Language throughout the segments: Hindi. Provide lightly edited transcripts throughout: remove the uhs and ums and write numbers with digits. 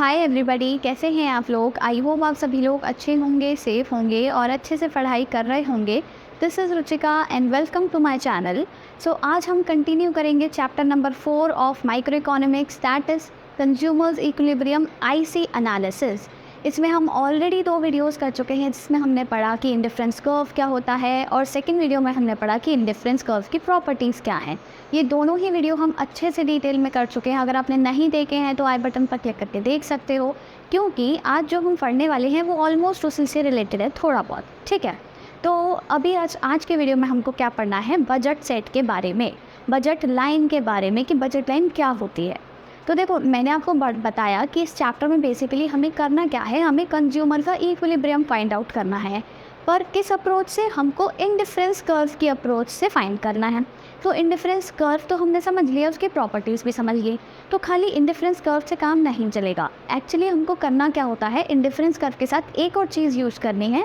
हाय एवरीबॉडी, कैसे हैं आप लोग। आई होप आप सभी लोग अच्छे होंगे, सेफ होंगे और अच्छे से पढ़ाई कर रहे होंगे। This is Ruchika and welcome to my channel. So आज हम कंटिन्यू करेंगे chapter number 4 of micro economics, that is consumer's equilibrium IC analysis. इसमें हम ऑलरेडी 2 वीडियोस कर चुके हैं जिसमें हमने पढ़ा कि इंडिफरेंस कर्व क्या होता है और सेकंड वीडियो में हमने पढ़ा कि इंडिफरेंस कर्व की प्रॉपर्टीज़ क्या हैं। ये दोनों ही वीडियो हम अच्छे से डिटेल में कर चुके हैं। अगर आपने नहीं देखे हैं तो आई बटन पर क्लिक करके देख सकते हो, क्योंकि आज जो हम पढ़ने वाले हैं वो ऑलमोस्ट उसी से रिलेटेड है थोड़ा बहुत, ठीक है। तो अभी आज के वीडियो में हमको क्या पढ़ना है, बजट सेट के बारे में, बजट लाइन के बारे में कि बजट लाइन क्या होती है। तो देखो, मैंने आपको बताया कि इस चैप्टर में बेसिकली हमें करना क्या है, हमें कंज्यूमर का इक्विलिब्रियम फाइंड आउट करना है। पर किस अप्रोच से, हमको इंडिफरेंस कर्व की अप्रोच से फाइंड करना है। तो इंडिफरेंस कर्व तो हमने समझ लिया, उसकी प्रॉपर्टीज़ भी समझ लिए। तो खाली इंडिफरेंस कर्व से काम नहीं चलेगा। एक्चुअली हमको करना क्या होता है, इंडिफरेंस कर्व के साथ एक और चीज़ यूज़ करनी है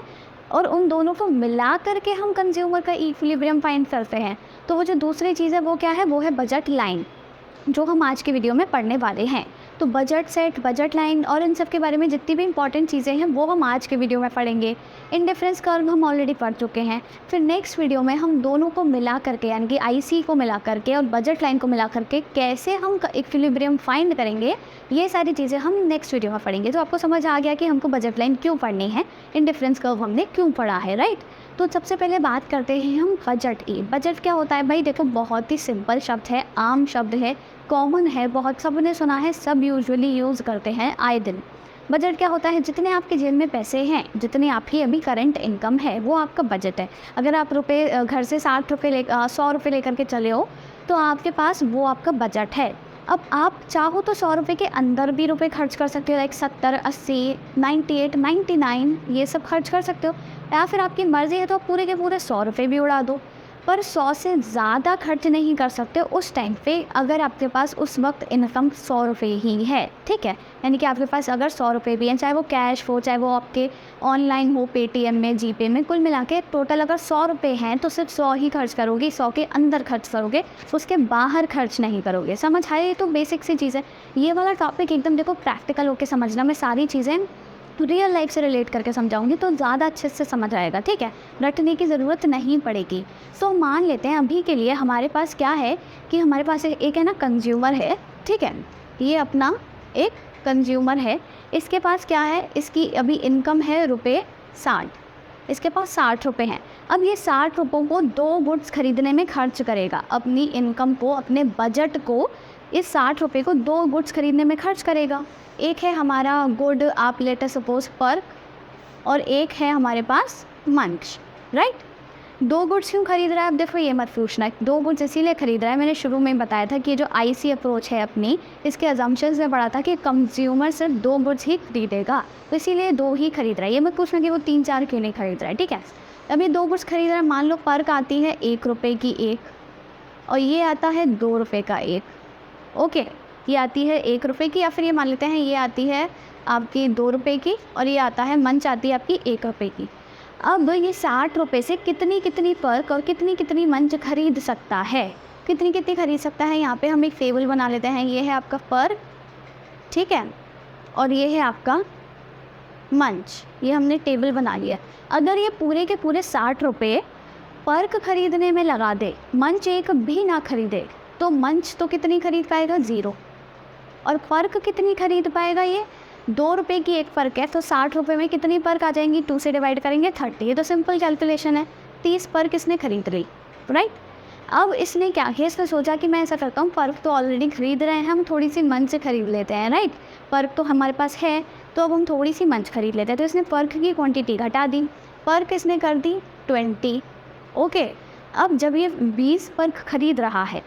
और उन दोनों को मिला करके हम कंज्यूमर का इक्विलिब्रियम फाइंड करते हैं। तो वो जो दूसरी चीज़ है वो क्या है, वो है बजट लाइन, जो हम आज के वीडियो में पढ़ने वाले हैं। तो बजट सेट, बजट लाइन और इन सब के बारे में जितनी भी इंपॉर्टेंट चीज़ें हैं वो हम आज के वीडियो में पढ़ेंगे। इंडिफरेंस कर्व हम ऑलरेडी पढ़ चुके हैं। फिर नेक्स्ट वीडियो में हम दोनों को मिला करके, यानी कि आईसी को मिला करके और बजट लाइन को मिला करके कैसे हम इक्विलिब्रियम फाइंड करेंगे, ये सारी चीज़ें हम नेक्स्ट वीडियो में पढ़ेंगे। तो आपको समझ आ गया कि हमको बजट लाइन क्यों पढ़नी है, इंडिफरेंस कर्व हमने क्यों पढ़ा है, राइट। तो सबसे पहले बात करते हैं हम बजट की। बजट क्या होता है भाई, देखो बहुत ही सिंपल शब्द है, आम शब्द है, कॉमन है, बहुत सब ने सुना है, सब यूजुअली यूज़ करते हैं आए दिन। बजट क्या होता है, जितने आपके जेब में पैसे हैं, जितनी आपकी अभी करंट इनकम है वो आपका बजट है। अगर आप घर से 100 रुपये लेकर के चले हो तो आपके पास वो आपका बजट है। अब आप चाहो तो 100 रुपये के अंदर भी रुपए खर्च कर सकते हो, लाइक 70, 80, 98, 99 ये सब खर्च कर सकते हो, या फिर आपकी मर्ज़ी है तो आप पूरे के पूरे 100 रुपये भी उड़ा दो। पर 100 से ज़्यादा खर्च नहीं कर सकते उस टाइम पे, अगर आपके पास उस वक्त इनकम 100 रुपये ही है, ठीक है। यानी कि आपके पास अगर 100 रुपये भी हैं, चाहे वो कैश हो, चाहे वो आपके ऑनलाइन हो, पेटीएम में, जीपे में, कुल मिला के टोटल अगर 100 रुपये हैं तो सिर्फ 100 ही खर्च करोगे, 100 के अंदर खर्च करोगे, उसके बाहर खर्च नहीं करोगे। समझ आए, ये तो बेसिक सी चीज़ है। ये वाला टॉपिक एकदम देखो प्रैक्टिकल होकर समझना, मैं सारी चीज़ें रियल लाइफ से रिलेट करके समझाऊंगी तो ज़्यादा अच्छे से समझ आएगा, ठीक है। रटने की ज़रूरत नहीं पड़ेगी। सो मान लेते हैं अभी के लिए हमारे पास क्या है कि हमारे पास एक है ना कंज्यूमर है, ठीक है। ये अपना एक कंज्यूमर है, इसके पास क्या है, इसकी अभी इनकम है ₹60, इसके पास 60 रुपये हैं। अब ये 60 रुपयों को 2 गुड्स खरीदने में खर्च करेगा, अपनी इनकम को, अपने बजट को इस 60 रुपये को 2 गुड्स खरीदने में खर्च करेगा। एक है हमारा गुड, आप लेट अस सपोज पर्क, और एक है हमारे पास मंच, राइट। 2 गुड्स क्यों खरीद रहा है, अब देखो ये मत पूछना। 2 गुड्स इसीलिए खरीद रहा है, मैंने शुरू में बताया था कि ये जो आईसी अप्रोच है अपनी, इसके अजम्पशंस में पढ़ा था कि कंज्यूमर सिर्फ 2 गुड्स ही खरीदेगा, तो इसीलिए 2 ही खरीद रहा है। ये मत पूछना कि वो 3-4 क्यों नहीं खरीद रहा है, ठीक है। अब ये 2 गुड्स खरीद रहा है। मान लो पर्क आती है 1 रुपये की एक, और ये आता है 2 रुपये का एक, ओके। ये आती है 1 रुपये की, या फिर ये मान लेते हैं ये आती है आपकी 2 रुपये की, और ये आता है मंच आती है आपकी 1 रुपये की। अब ये 60 रुपये से कितनी कितनी पर्क और कितनी कितनी मंच खरीद सकता है, कितनी कितनी खरीद सकता है। यहाँ पे हम एक टेबल बना लेते हैं, ये है आपका पर्क, ठीक है, और ये है आपका मंच, ये हमने टेबल बना लिया। अगर ये पूरे के पूरे 60 रुपये पर्क खरीदने में लगा दे, मंच एक भी ना खरीदे, तो मंच तो कितनी खरीद पाएगा, 0। और पर्क कितनी खरीद पाएगा, ये 2 रुपये की एक पर्क है, तो 60 रुपये में कितनी पर्क आ जाएंगी, 2 से डिवाइड करेंगे 30। ये तो सिंपल कैलकुलेशन है, 30 पर्क इसने खरीद ली, राइट। अब इसने क्या किया, इसने सोचा कि मैं ऐसा करता हूँ, पर्क तो ऑलरेडी खरीद रहे हैं, हम थोड़ी सी मंच से खरीद लेते हैं, राइट। पर्क तो हमारे पास है तो अब हम थोड़ी सी मंच खरीद लेते हैं। तो इसने पर्क की क्वान्टिटी घटा दी, पर्क इसने कर दी 20, ओके। अब जब ये 20 पर्क खरीद रहा है,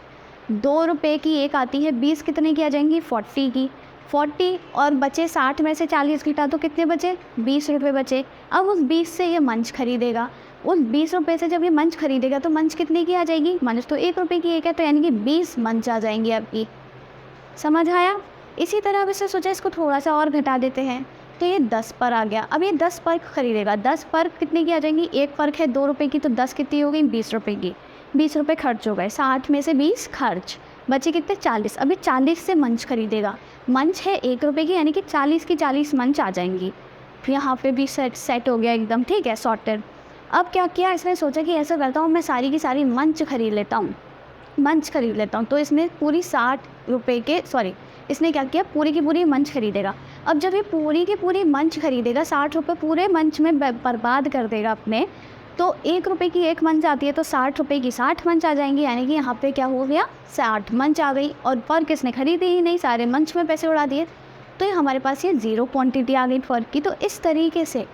2 रुपये की एक आती है, 20 कितने की आ जाएंगी, 40 की, 40 और बचे 60 में से 40 घटा तो कितने बचे, 20 रुपये बचे। अब उस 20 से ये मंच खरीदेगा, उस 20 रुपये से जब ये मंच खरीदेगा तो मंच कितने की आ जाएगी, मंच तो 1 रुपये की एक है, तो यानी कि 20 मंच आ जाएंगी आपकी। समझ आया। इसी तरह अब इसने सोचा इसको थोड़ा सा और घटा देते हैं, तो ये 10 पर आ गया। अब ये 10 पर्क खरीदेगा, 10 पर्क कितने की आ जाएंगी, एक पर्क है 2 रुपये की, तो 10 कितनी हो गई, 20 रुपये की। 20 रुपये खर्च हो गए, 60 में से 20 खर्च, बचे कितने 40। अभी 40 से मंच खरीदेगा, मंच है 1 रुपये की, यानी कि 40 की 40 मंच आ जाएंगी। यहाँ पे भी सेट हो गया एकदम, ठीक है, सॉर्टेड। अब क्या किया इसने, सोचा कि ऐसा करता हूँ मैं सारी की सारी मंच खरीद लेता हूँ, मंच खरीद लेता हूँ। तो इसने पूरी 60 रुपये के, सॉरी, इसने क्या किया, पूरी की पूरी मंच खरीदेगा। अब जब ये पूरी की पूरी मंच खरीदेगा, 60 रुपये पूरे मंच में बर्बाद कर देगा अपने, तो 1 रुपये की 1 मंच आती है, तो 60 रुपये की 60 मंच आ जाएंगी, यानी कि यहाँ पे क्या हो गया, 60 मंच आ गई। और फर्क इसने खरीदी ही नहीं, सारे मंच में पैसे उड़ा दिए, तो ये हमारे पास ये 0 क्वांटिटी आ गई फर्क की। तो इस तरीके से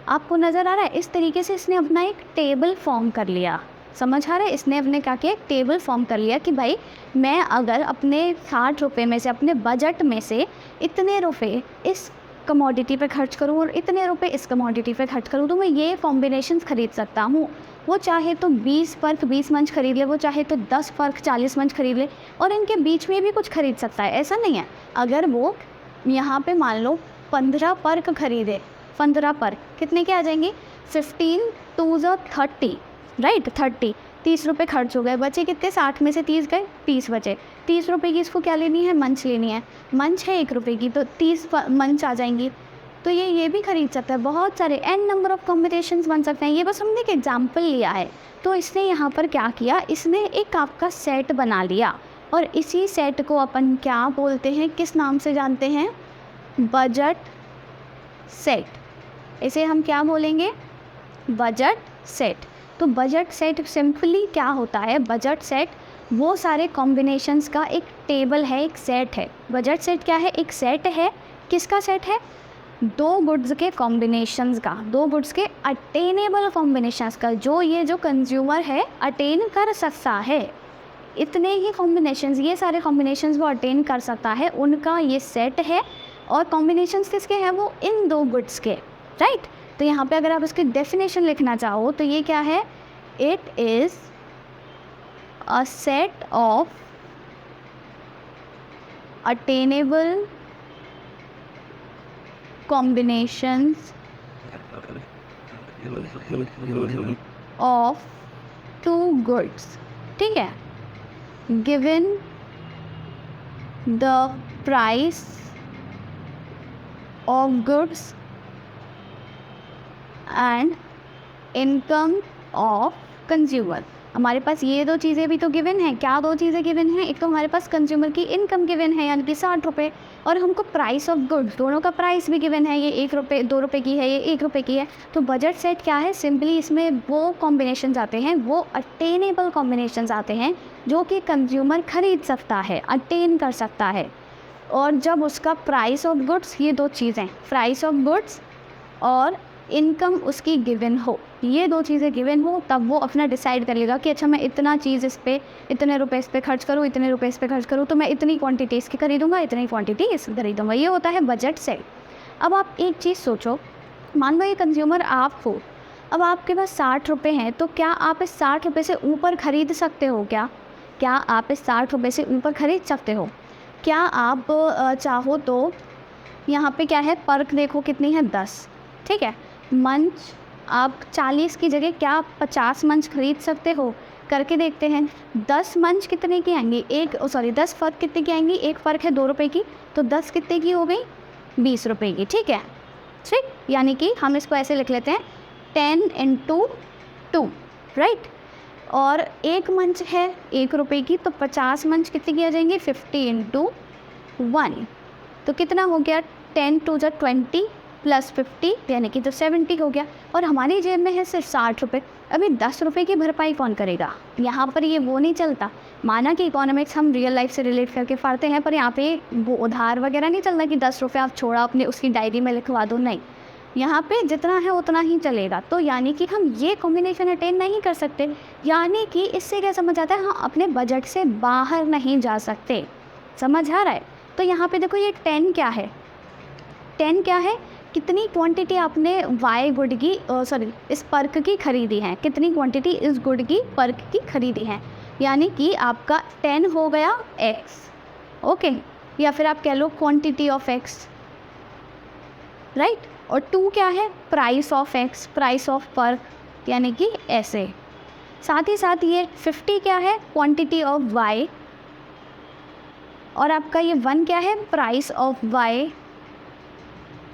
आपको नज़र आ रहा है, इस तरीके से इसने अपना एक टेबल फॉर्म कर लिया। समझ आ रहा है, इसने अपने क्या किया, एक टेबल फॉर्म कर लिया कि भाई मैं अगर अपने 60 रुपये में से, अपने बजट में से इतने रुपये इस कमोडिटी पे खर्च करूँ और इतने रुपए इस कमोडिटी पे खर्च करूँ, तो मैं ये कॉम्बिनेशंस खरीद सकता हूँ। वो चाहे तो 20 फर्क 20 मंच खरीद ले, वो चाहे तो 10 फर्क 40 मंच खरीद ले, और इनके बीच में भी कुछ खरीद सकता है, ऐसा नहीं है। अगर वो यहाँ पे मान लो 15 पर्क खरीदे, 15 पर्क कितने के आ जाएंगे, 15 2 30, राइट, 30 रुपये खर्च हो गए, बचे कितने, 60 में से 30 गए, 30 बचे। 30 रुपये की इसको क्या लेनी है, मंच लेनी है, मंच है 1 रुपये की, तो 30 मंच आ जाएंगी। तो ये भी खरीद सकता है, बहुत सारे n नंबर ऑफ कॉम्बिनेशंस बन सकते हैं। ये बस हमने एक एग्जाम्पल लिया है। तो इसने यहाँ पर क्या किया, इसने एक आपका सेट बना लिया, और इसी सेट को अपन क्या बोलते हैं, किस नाम से जानते हैं, बजट सेट। इसे हम क्या बोलेंगे, बजट सेट। तो बजट सेट सिंपली क्या होता है, बजट सेट वो सारे कॉम्बिनेशंस का एक टेबल है, एक सेट है। बजट सेट क्या है, एक सेट है, किसका सेट है, 2 गुड्स के कॉम्बिनेशंस का, 2 गुड्स के अटेनेबल कॉम्बिनेशंस का, जो कंज्यूमर है अटेन कर सकता है, इतने ही कॉम्बिनेशंस, ये सारे कॉम्बिनेशंस वो अटेन कर सकता है, उनका ये सेट है। और कॉम्बिनेशंस किसके हैं, वो इन 2 गुड्स के, राइट। तो यहाँ पे अगर आप इसकी डेफिनेशन लिखना चाहो तो ये क्या है, it is a set of attainable combinations of 2 goods, ठीक है, given the price of goods and income of consumer. हमारे पास ये 2 चीज़ें भी तो गिवन हैं। क्या 2 चीज़ें गिवन हैं, एक तो हमारे पास कंज्यूमर की इनकम गिवन है, यानी कि 60 रुपये, और हमको प्राइस ऑफ गुड्स, दोनों का प्राइस भी गिवन है, ये 1 रुपये 2 रुपये की है, ये 1 रुपये की है। तो बजट सेट क्या है, सिंपली इसमें वो कॉम्बिनेशन आते हैं, वो अटेनेबल कॉम्बिनेशन आते हैं जो कि कंज्यूमर खरीद सकता है, अटेन कर सकता है। और जब उसका प्राइस ऑफ गुड्स, ये 2 चीज़ें, प्राइस ऑफ गुड्स और इनकम उसकी गिवन हो, ये 2 चीज़ें गिवन हो, तब वो अपना डिसाइड करेगा कि अच्छा मैं इतना चीज़ इस पे, इतने रुपए इस पे खर्च करूँ, इतने रुपए इस पे खर्च करूँ, तो मैं इतनी क्वांटिटी इसकी खरीदूँगा, इतनी क्वांटिटी इसकी खरीदूँगा। ये होता है बजट सेट। अब आप एक चीज़ सोचो, मान लो ये कंज्यूमर आप हो, अब आपके पास 60 रुपये हैं, तो क्या आप इस 60 रुपये से ऊपर खरीद सकते हो, क्या आप इस 60 रुपये से ऊपर खरीद सकते हो? क्या आप चाहो तो यहाँ पे क्या है, पर्क देखो कितनी है, 10, ठीक है। मंच आप 40 की जगह क्या आप 50 मंच खरीद सकते हो? करके देखते हैं। 10 मंच कितने की आएंगी, 10 फर्क कितने की आएंगी, 1 फर्क है 2 रुपये की, तो 10 कितने की हो गई, 20 रुपये की, ठीक है, ठीक। यानी कि हम इसको ऐसे लिख लेते हैं 10 × 2, राइट। और 1 मंच है 1 रुपये की, तो 50 मंच कितने की आ जाएंगी, 50 × 1, तो कितना हो गया, 10 × 2 = 20 + 50, यानी कि तो 70 हो गया। और हमारी जेब में है सिर्फ 60 रुपये। अभी 10 रुपये की भरपाई कौन करेगा? यहाँ पर ये वो नहीं चलता। माना कि इकोनॉमिक्स हम रियल लाइफ से रिलेट करके पढ़ते हैं, पर यहाँ पे वो उधार वगैरह नहीं चलता कि 10 रुपये आप छोड़ा अपने उसकी डायरी में लिखवा दो, नहीं, यहाँ पे जितना है उतना ही चलेगा। तो यानी कि हम ये कॉम्बिनेशन अटेन नहीं कर सकते, यानी कि इससे क्या समझ आता है, हम अपने बजट से बाहर नहीं जा सकते। समझ आ रहा है? तो यहाँ पे देखो ये 10 क्या है, 10 क्या है, कितनी क्वांटिटी आपने वाई गुड की इस पर्क की खरीदी है, कितनी क्वांटिटी इस गुड की पर्क की खरीदी है, यानी कि आपका 10 हो गया x, ओके, या फिर आप कह लो क्वांटिटी ऑफ x, राइट। और 2 क्या है, price of x, price of Perk, यानी कि ऐसे। साथ ही साथ ये 50 क्या है, क्वांटिटी ऑफ y, और आपका ये 1 क्या है, प्राइस ऑफ वाई।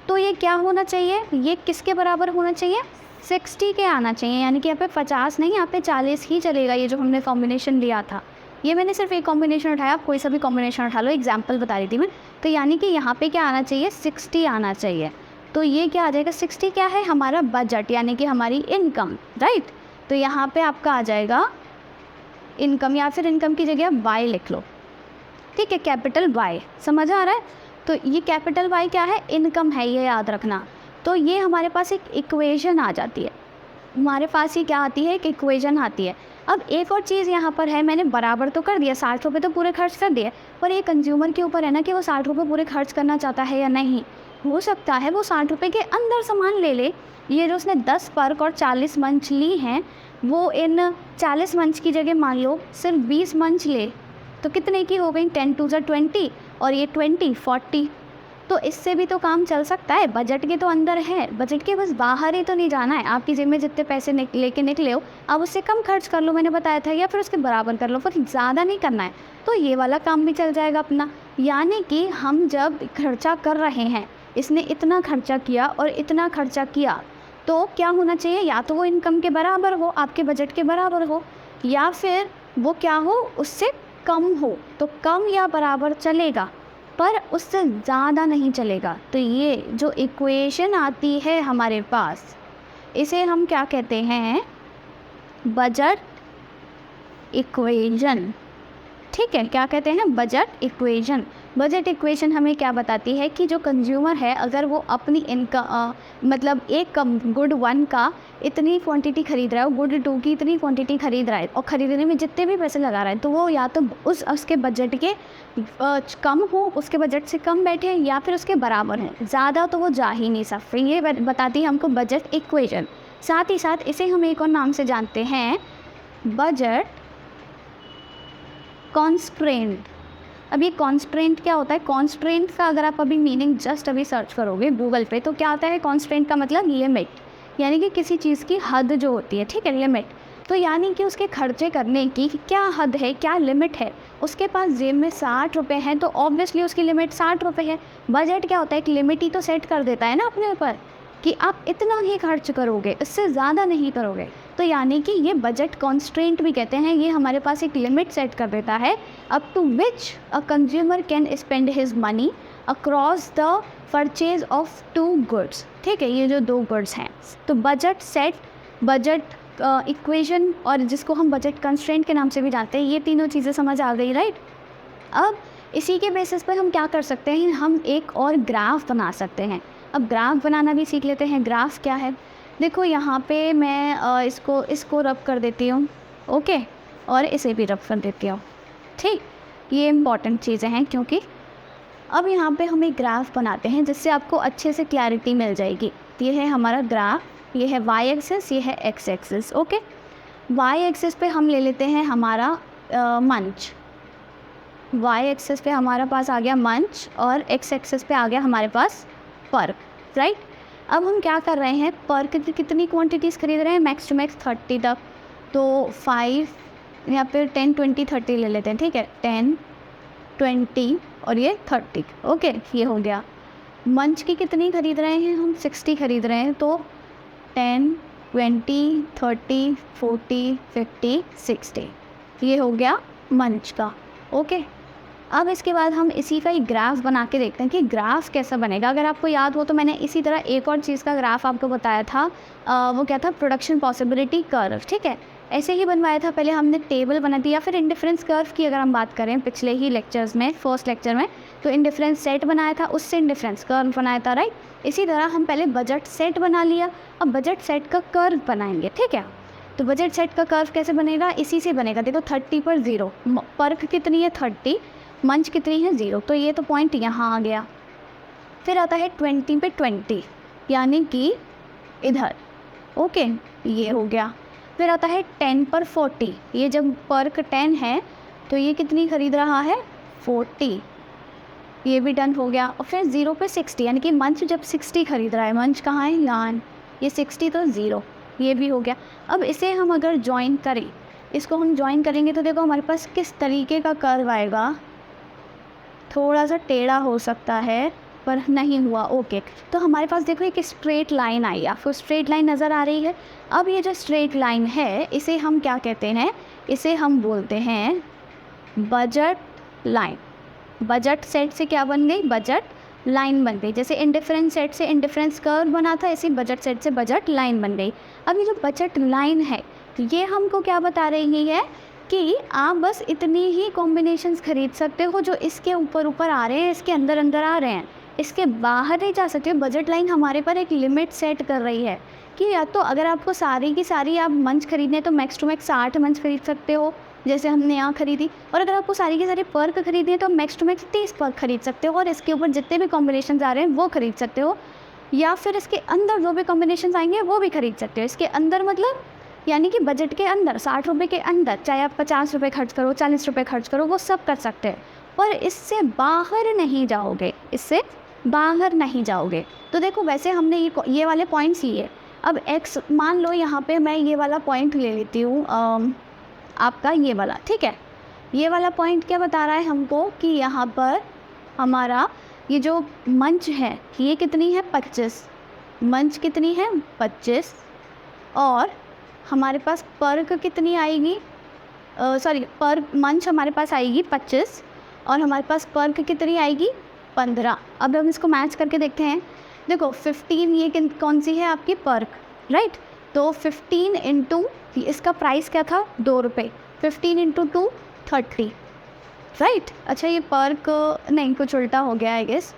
तो ये क्या होना चाहिए, ये किसके बराबर होना चाहिए, 60 के आना चाहिए, यानी कि यहाँ पे 50 नहीं, यहाँ पे 40 ही चलेगा। ये जो हमने कॉम्बिनेशन लिया था, ये मैंने सिर्फ एक कॉम्बिनेशन उठाया, आप कोई सा भी कॉम्बिनेशन उठा लो, एग्जाम्पल बता रही थी मैं। तो यानी कि यहाँ पे क्या आना चाहिए, 60 आना चाहिए। तो ये क्या आ जाएगा, 60 क्या है, हमारा बजट, यानी कि हमारी इनकम, राइट। तो यहाँ पे आपका आ जाएगा इनकम, या फिर इनकम की जगह वाई लिख लो, ठीक है, कैपिटल वाई। समझ आ रहा है। तो ये कैपिटल वाई क्या है, इनकम है, ये याद रखना। तो ये हमारे पास एक इक्वेशन आ जाती है, हमारे पास ये क्या आती है, एक इक्वेशन आती है। अब एक और चीज़ यहाँ पर है, मैंने बराबर तो कर दिया, 60 रुपये तो पूरे खर्च कर दिए, पर ये कंज्यूमर के ऊपर है ना कि वो 60 रुपये पूरे खर्च करना चाहता है या नहीं। हो सकता है वो 60 रुपये के अंदर सामान ले ले। ये जो उसने 10 पर्क और 40 मंच ली हैं, वो इन 40 मंच की जगह मान लो सिर्फ 20 मंच ले, तो कितने की हो गई, 10 टू 20 और ये 20 40। तो इससे भी तो काम चल सकता है, बजट के तो अंदर है, बजट के बस बाहर ही तो नहीं जाना है। आपकी जेब में जितने पैसे लेके निकले हो, आप उससे कम खर्च कर लो, मैंने बताया था, या फिर उसके बराबर कर लो, पर ज़्यादा नहीं करना है। तो ये वाला काम भी चल जाएगा अपना। यानी कि हम जब खर्चा कर रहे हैं, इसने इतना खर्चा किया और इतना खर्चा किया, तो क्या होना चाहिए, या तो वो इनकम के बराबर हो, आपके बजट के बराबर हो, या फिर वो क्या हो, उससे कम हो। तो कम या बराबर चलेगा, पर उससे ज़्यादा नहीं चलेगा। तो ये जो इक्वेशन आती है हमारे पास, इसे हम क्या कहते हैं, बजट इक्वेशन, ठीक है। क्या कहते हैं, बजट इक्वेशन। बजट इक्वेशन हमें क्या बताती है कि जो कंज्यूमर है, अगर वो अपनी इनकम मतलब एक गुड 1 का इतनी क्वांटिटी खरीद रहा है, गुड 2 की इतनी क्वांटिटी खरीद रहा है, और ख़रीदने में जितने भी पैसे लगा रहा है, तो वो या तो उसके बजट के कम हो, उसके बजट से कम बैठे, या फिर उसके बराबर हो, ज़्यादा तो वो जा ही नहीं सकते। ये बताती है हमको बजट इक्वेशन। साथ ही साथ इसे हम एक और नाम से जानते हैं, बजट कॉन्स्ट्रेंट। अब ये कॉन्स्ट्रेंट क्या होता है, कॉन्स्ट्रेंट का अगर आप अभी मीनिंग जस्ट अभी सर्च करोगे गूगल पे, तो क्या आता है, कॉन्स्ट्रेंट का मतलब लिमिट, यानी कि किसी चीज़ की हद जो होती है, ठीक है, लिमिट। तो यानी कि उसके खर्चे करने की क्या हद है, क्या लिमिट है। उसके पास जेब में 60 रुपये हैं, तो ऑब्वियसली उसकी लिमिट 60 रुपये है। बजट क्या होता है, एक लिमिट ही तो सेट कर देता है ना अपने ऊपर, कि आप इतना ही खर्च करोगे, इससे ज़्यादा नहीं करोगे। तो यानी कि ये बजट कॉन्स्ट्रेंट भी कहते हैं, ये हमारे पास एक लिमिट सेट कर देता है, up to which a consumer can spend his money across the purchase of 2 goods, ठीक है, ये जो 2 गुड्स हैं। तो बजट सेट, बजट इक्वेशन, और जिसको हम बजट कंस्ट्रेंट के नाम से भी जानते हैं, ये तीनों चीज़ें समझ आ गई, राइट। अब इसी के बेसिस पर हम क्या कर सकते हैं, हम एक और ग्राफ बना सकते हैं। अब ग्राफ बनाना भी सीख लेते हैं। ग्राफ क्या है, देखो यहाँ पे मैं इसको रब कर देती हूँ, ओके, और इसे भी रब कर देती हूँ, ठीक। ये इम्पॉर्टेंट चीज़ें हैं, क्योंकि अब यहाँ पे हम एक ग्राफ बनाते हैं जिससे आपको अच्छे से क्लैरिटी मिल जाएगी। ये है हमारा ग्राफ, ये है वाई एक्सिस, ये है X axis, okay. Y axis पे हम ले लेते हैं हमारा मंच, वाई एक्सिस पे हमारा पास आ गया मंच, और एक्स एक्सिस पे आ गया हमारे पास पर्क, राइट। अब हम क्या कर रहे हैं, पर्क की कितनी क्वांटिटीज़ खरीद रहे हैं, मैक्स टू मैक्स 30 तक। तो 5 या फिर 10 20 30 ले लेते हैं, ठीक है, 10 20 और ये 30, ओके, ये हो गया। मंच की कितनी खरीद रहे हैं हम, 60 खरीद रहे हैं, तो 10 20 30 40 50 60, ये हो गया मंच का, ओके। अब इसके बाद हम इसी का एक ग्राफ बना के देखते हैं कि ग्राफ कैसा बनेगा। अगर आपको याद हो तो मैंने इसी तरह एक और चीज़ का ग्राफ आपको बताया था, वो क्या था, प्रोडक्शन पॉसिबिलिटी कर्व, ठीक है, ऐसे ही बनवाया था। पहले हमने टेबल बना दी, या फिर इंडिफरेंस कर्व की अगर हम बात करें पिछले ही लेक्चर्स में, फर्स्ट लेक्चर में, तो इंडिफरेंस सेट बनाया था, उससे इंडिफरेंस कर्व बनाया था, राइट। इसी तरह हम पहले बजट सेट बना लिया, अब बजट सेट का कर्व बनाएंगे, ठीक है। तो बजट सेट का कर्व कैसे बनेगा, इसी से बनेगा। देखो 30 पर 0, पर्क कितनी है 30, मंच कितनी है 0, तो ये तो पॉइंट यहाँ आ गया। फिर आता है 20 पे 20, यानी कि इधर, ओके, ये हो गया। फिर आता है 10 पर 40, ये जब पर्क 10 है तो ये कितनी खरीद रहा है 40, ये भी डन हो गया। और फिर 0 पे 60, यानी कि मंच जब 60 खरीद रहा है, मंच कहाँ है यहाँ, ये 60 तो 0, ये भी हो गया। अब इसे हम अगर ज्वाइन करें, इसको हम ज्वाइन करेंगे तो देखो हमारे पास किस तरीके का कर्व आएगा, थोड़ा सा टेढ़ा हो सकता है पर नहीं हुआ, ओके। तो हमारे पास देखो एक स्ट्रेट लाइन आई, आपको स्ट्रेट लाइन नज़र आ रही है। अब ये जो स्ट्रेट लाइन है इसे हम क्या कहते हैं, इसे हम बोलते हैं बजट लाइन। बजट सेट से क्या बन गई, बजट लाइन बन गई। जैसे इंडिफरेंस सेट से इंडिफरेंस कर्व बना था, ऐसी बजट सेट से बजट लाइन बन गई। अब ये जो बजट लाइन है ये हमको क्या बता रही है कि आप बस इतनी ही कॉम्बिनेशंस खरीद सकते हो जो इसके ऊपर ऊपर आ रहे हैं, इसके अंदर अंदर आ रहे हैं, इसके बाहर नहीं जा सकते। बजट लाइन हमारे पर एक लिमिट सेट कर रही है कि या तो अगर आपको सारी की सारी आप मंच खरीदने तो मैक्स टू मैक्स 60 मंच खरीद सकते हो जैसे हमने यहाँ खरीदी, और अगर आपको सारी की सारी पर्क खरीदनी है तो मैक्स टू मैक्स 30 पर्क खरीद सकते हो और इसके ऊपर जितने भी कॉम्बिनेशन आ रहे हैं वो खरीद सकते हो, या फिर इसके अंदर जो भी कॉम्बिनेशन आएंगे वो भी खरीद सकते हो। इसके अंदर मतलब यानी कि बजट के अंदर 60 रुपये के अंदर चाहे आप 50 रुपये खर्च करो, 40 रुपये खर्च करो, वो सब कर सकते हैं, पर इससे बाहर नहीं जाओगे, इससे बाहर नहीं जाओगे। तो देखो वैसे हमने ये वाले पॉइंट्स लिए। अब एक्स मान लो यहाँ पे मैं ये वाला पॉइंट ले लेती हूँ आपका ये वाला, ठीक है। ये वाला पॉइंट क्या बता रहा है हमको कि यहाँ पर हमारा ये जो मंच है ये कितनी है 25, मंच कितनी है 25, और हमारे पास पर्क कितनी आएगी, सॉरी पर मंच हमारे पास आएगी 25 और हमारे पास पर्क कितनी आएगी 15। अब हम इसको मैच करके देखते हैं। देखो 15 ये कौन सी है आपकी पर्क, राइट। तो 15 इंटू इसका प्राइस क्या था 2 रुपये, 15 इंटू 2 30, राइट। अच्छा ये पर्क नहीं कुछ उल्टा हो गया आई गेस,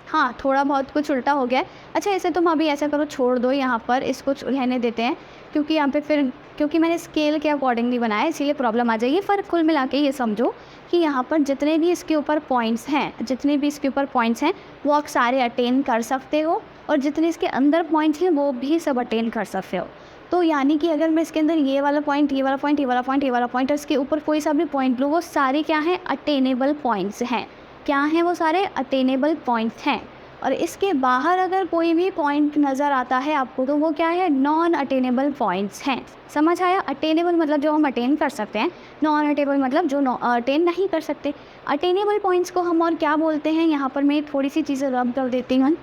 हाँ थोड़ा बहुत कुछ उल्टा हो गया है। अच्छा ऐसे तुम अभी ऐसा करो, छोड़ दो यहाँ पर, इसको रहने देते हैं क्योंकि यहाँ पे फिर क्योंकि मैंने स्केल के अकॉर्डिंगली बनाया इसीलिए प्रॉब्लम आ जाएगी। पर कुल मिला के ये समझो कि यहाँ पर जितने भी इसके ऊपर पॉइंट्स हैं, जितने भी इसके ऊपर पॉइंट्स हैं वो आप सारे अटेन कर सकते हो, और जितने इसके अंदर पॉइंट्स हैं वो भी सब अटेन कर सकते हो। तो यानी कि अगर मैं इसके अंदर ये वाला पॉइंट, ये वाला पॉइंट, ये वाला पॉइंट, ये वाला पॉइंट और इसके ऊपर कोई सा भी पॉइंट लूँ, वो सारे क्या हैं अटेनेबल पॉइंट्स हैं। क्या हैं वो सारे अटेनेबल पॉइंट्स हैं। और इसके बाहर अगर कोई भी पॉइंट नज़र आता है आपको तो वो क्या है नॉन अटेनेबल पॉइंट्स हैं। समझ आया। अटेनेबल मतलब जो हम अटेन कर सकते हैं, नॉन अटेनेबल मतलब जो अटेन नहीं कर सकते। अटेनेबल पॉइंट्स को हम और क्या बोलते हैं, यहाँ पर मैं थोड़ी सी चीज़ें रब कर देती हूँ।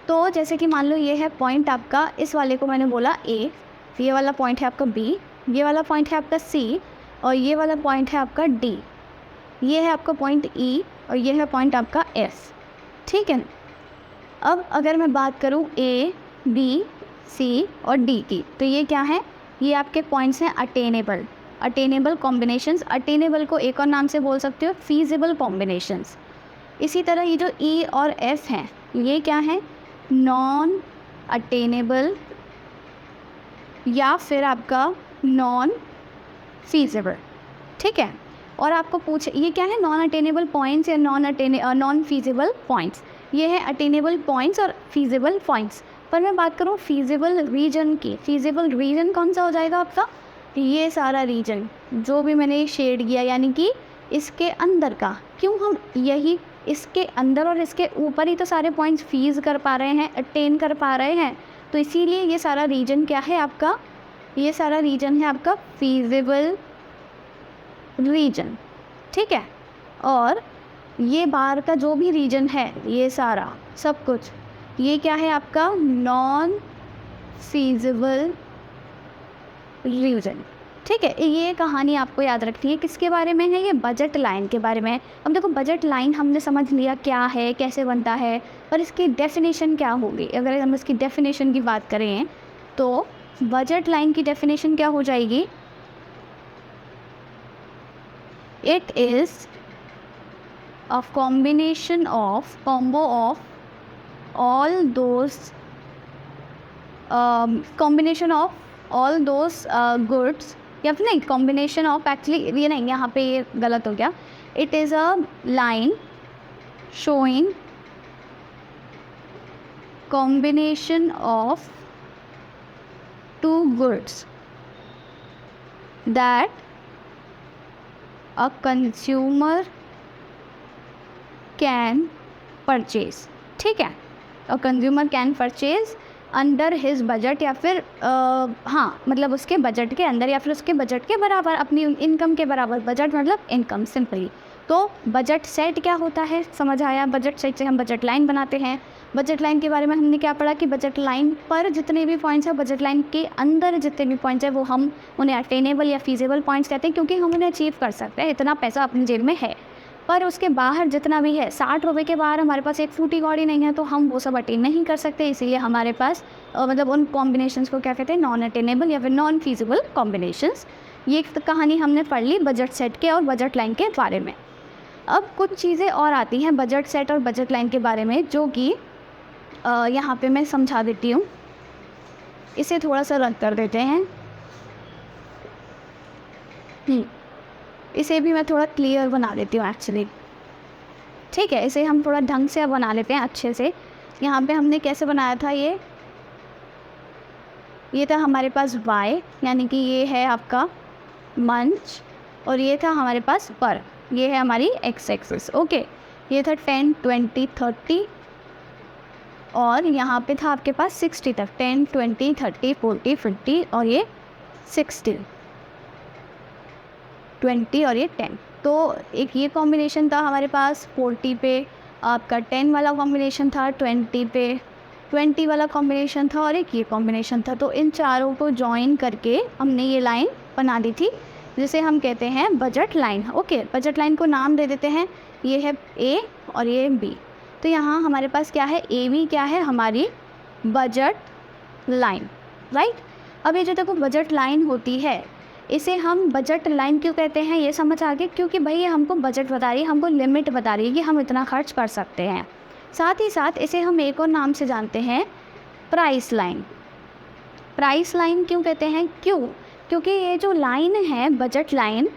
तो जैसे कि मान लो ये है पॉइंट आपका, इस वाले को मैंने बोला ए, ये वाला पॉइंट है आपका बी, ये वाला पॉइंट है आपका सी, और ये वाला पॉइंट है आपका डी, ये है आपका पॉइंट ई, और ये है पॉइंट आपका एस, ठीक है। अब अगर मैं बात करूँ ए बी सी और डी की, तो ये क्या है, ये आपके पॉइंट्स हैं अटेनेबल, अटेनेबल कॉम्बिनेशंस। अटेनेबल को एक और नाम से बोल सकते हो फीजिबल कॉम्बिनेशंस। इसी तरह ये जो ई और एफ हैं ये क्या है नॉन अटेनेबल या फिर आपका नॉन फीजिबल, ठीक है। और आपको पूछ ये क्या है नॉन अटेनेबल पॉइंट्स या नॉन फीजिबल पॉइंट्स, ये है अटेनेबल पॉइंट्स और फीजिबल पॉइंट्स। पर मैं बात करूँ फीजिबल रीजन की, फीजिबल रीजन कौन सा हो जाएगा आपका, ये सारा रीजन जो भी मैंने शेड किया, यानी कि इसके अंदर का। क्यों हम यही इसके अंदर और इसके ऊपर ही तो सारे पॉइंट्स फीज कर पा रहे हैं, अटेन कर पा रहे हैं, तो इसीलिए ये सारा रीजन क्या है आपका, ये सारा रीजन है आपका फीजिबल रीजन, ठीक है। और ये बाहर का जो भी रीजन है ये सारा सब कुछ ये क्या है आपका नॉन फीजिबल रीजन, ठीक है। ये कहानी आपको याद रखनी है, किसके बारे में है, ये बजट लाइन के बारे में। अब देखो बजट लाइन हमने समझ लिया क्या है, कैसे बनता है, पर इसकी डेफिनेशन क्या होगी। अगर हम इसकी डेफिनेशन की बात करें तो बजट लाइन की डेफिनेशन क्या हो जाएगी, it is a combo of all those goods, या फिर नहीं कॉम्बिनेशन ऑफ, एक्चुअली ये नहीं, यहाँ पे ये गलत हो गया। It is a line showing combination of two goods that a consumer can purchase, ठीक है। A consumer can purchase under his budget, या फिर हाँ मतलब उसके बजट के अंदर या फिर उसके बजट के बराबर, अपनी इनकम के बराबर। बजट मतलब इनकम सिंपली। तो बजट सेट क्या होता है, समझ आया। बजट सेट से हम बजट लाइन बनाते हैं। बजट लाइन के बारे में हमने क्या पढ़ा कि बजट लाइन पर जितने भी पॉइंट्स हैं, बजट लाइन के अंदर जितने भी पॉइंट्स हैं, वो हम उन्हें अटेनेबल या फीजेबल पॉइंट्स कहते हैं, क्योंकि हम उन्हें अचीव कर सकते हैं, इतना पैसा अपनी जेब में है। पर उसके बाहर जितना भी है, 60 रुपये के बाहर हमारे पास एक फूटी कौड़ी नहीं है, तो हम वो सब अटेन नहीं कर सकते। इसीलिए हमारे पास मतलब उन कॉम्बिनेशंस को क्या कहते हैं, नॉन अटेनेबल या फिर नॉन फीजिबल कॉम्बिनेशंस। ये कहानी हमने पढ़ ली बजट सेट के और बजट लाइन के बारे में। अब कुछ चीज़ें और आती हैं बजट सेट और बजट लाइन के बारे में, जो कि यहाँ पे मैं समझा देती हूँ। इसे थोड़ा सा रद्द कर देते हैं। इसे भी मैं थोड़ा क्लियर बना देती हूँ एक्चुअली, ठीक है। इसे हम थोड़ा ढंग से बना लेते हैं अच्छे से। यहाँ पे हमने कैसे बनाया था, ये था हमारे पास y, यानी कि ये है आपका मंच, और ये था हमारे पास पर, ये है हमारी x एक्सिस। ओके, ये था 10, 20, 30, और यहाँ पे था आपके पास 60 तक, 10, 20, 30, 40, 50, और ये 60, 20 और ये 10। तो एक ये कॉम्बिनेशन था हमारे पास 40 पे, आपका 10 वाला कॉम्बिनेशन था 20 पे, 20 वाला कॉम्बिनेशन था, और एक ये कॉम्बिनेशन था। तो इन चारों को जॉइन करके हमने ये लाइन बना दी थी, जिसे हम कहते हैं budget line. Okay, budget line को नाम दे देते हैं, ये है A और ये B। तो यहाँ हमारे पास क्या है, AB क्या है, हमारी बजट लाइन, राइट। अब ये जो देखो बजट लाइन होती है, इसे हम बजट लाइन क्यों कहते हैं, ये समझ आ गए, क्योंकि भाई ये हमको बजट बता रही है, हमको लिमिट बता रही है कि हम इतना खर्च कर सकते हैं। साथ ही साथ इसे हम एक और नाम से जानते हैं, प्राइस लाइन। प्राइस लाइन क्यों कहते हैं, क्योंकि ये जो लाइन है बजट लाइन,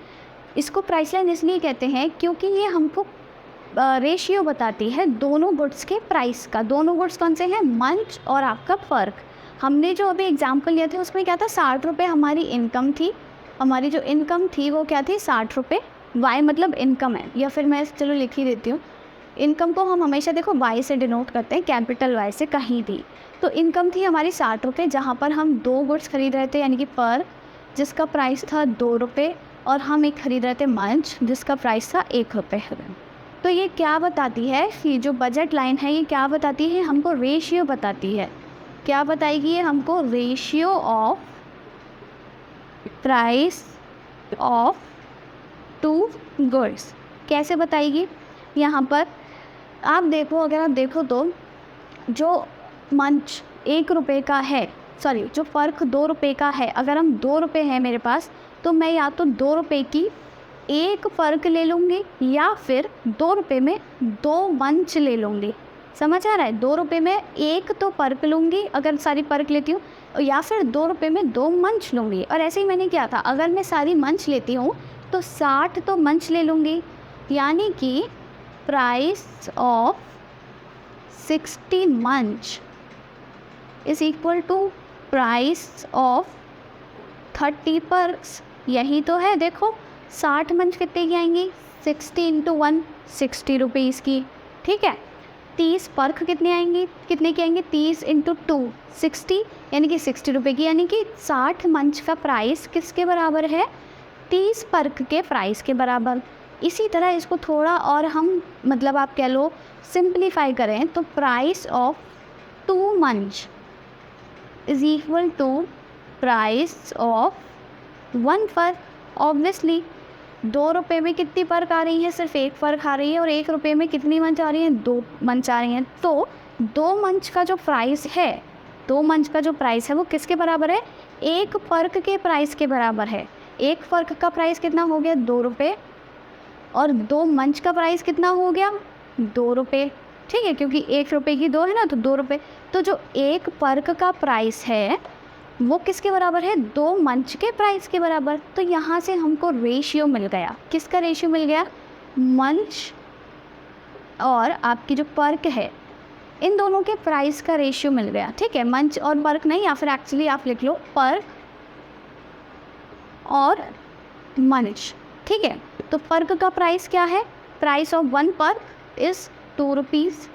इसको प्राइस लाइन इसलिए कहते हैं क्योंकि ये हमको रेशियो बताती है दोनों गुड्स के प्राइस का। दोनों गुड्स कौन से हैं, मंच और आपका फ़र्क। हमने जो अभी एग्जांपल लिए थे उसमें क्या था, 60 रुपये हमारी इनकम थी। हमारी जो इनकम थी वो क्या थी, 60 रुपये। वाई मतलब इनकम है, या फिर मैं चलो लिख ही देती हूँ। इनकम को हम हमेशा देखो वाई से डिनोट करते हैं, कैपिटल वाई से कहीं भी। तो इनकम थी हमारी 60 रुपये, जहाँ पर हम 2 गुड्स खरीद रहे थे, यानी कि पर, जिसका प्राइस था 2 रुपये, और हम एक खरीद रहे थे मंच, जिसका प्राइस था 1 रुपये। तो ये क्या बताती है कि जो बजट लाइन है, ये क्या बताती है, हमको रेशियो बताती है। क्या बताएगी ये हमको, ratio of price of 2 goods. कैसे बताएगी, यहाँ पर आप देखो, अगर आप देखो तो जो मंच 1 रुपये का है, सॉरी जो फ़र्क 2 रुपये का है, अगर हम 2 रुपये है मेरे पास, तो मैं या तो 2 रुपये की एक फ़र्क ले लूँगी, या फिर 2 रुपये में 2 मंच ले लूँगी। समझ आ रहा है, 2 रुपये में एक तो पर्क लूँगी अगर सारी पर्क लेती हूँ, या फिर 2 रुपये में 2 मंच लूँगी। और ऐसे ही मैंने किया था, अगर मैं सारी मंच लेती हूँ तो 60 तो मंच ले लूँगी, यानी कि price of 60 Munch is equal to price of 30 Perks. यही तो है, देखो 60 मंच कितने की आएंगी, 60 × 1 60 रुपीज़ की, ठीक है। 30 पर्क कितने आएंगी, कितने की आएंगी, 30 × 2 60, यानी कि 60 रुपये की, यानी कि 60 मंच का प्राइस किसके बराबर है, 30 पर्क के प्राइस के बराबर। इसी तरह इसको थोड़ा और हम मतलब आप कह लो सिंप्लीफाई करें तो price of 2 Munch is equal to price of 1 Perk. Obviously 2 रुपये में कितनी पर्क आ रही है, सिर्फ एक पर्क आ रही है, और 1 रुपये में कितनी मंच आ रही है, 2 मंच आ रही हैं। तो 2 मंच का जो प्राइस है, 2 मंच का जो प्राइस है वो किसके बराबर है, 1 पर्क के प्राइस के बराबर है। 1 पर्क का प्राइस कितना हो गया, 2 रुपये, और 2 मंच का प्राइस कितना हो गया, 2 रुपये, ठीक है, क्योंकि 1 रुपये की 2 है ना, तो 2 रुपये। तो जो 1 पर्क का प्राइस है वो किसके बराबर है, 2 मंच के प्राइस के बराबर। तो यहाँ से हमको रेशियो मिल गया, किसका रेशियो मिल गया, मंच और आपकी जो पर्क है, इन दोनों के प्राइस का रेशियो मिल गया, ठीक है। मंच और पर्क नहीं, या फिर एक्चुअली आप लिख लो पर्क और मंच, ठीक है। तो पर्क का प्राइस क्या है, price of 1 Perk is 2 rupees,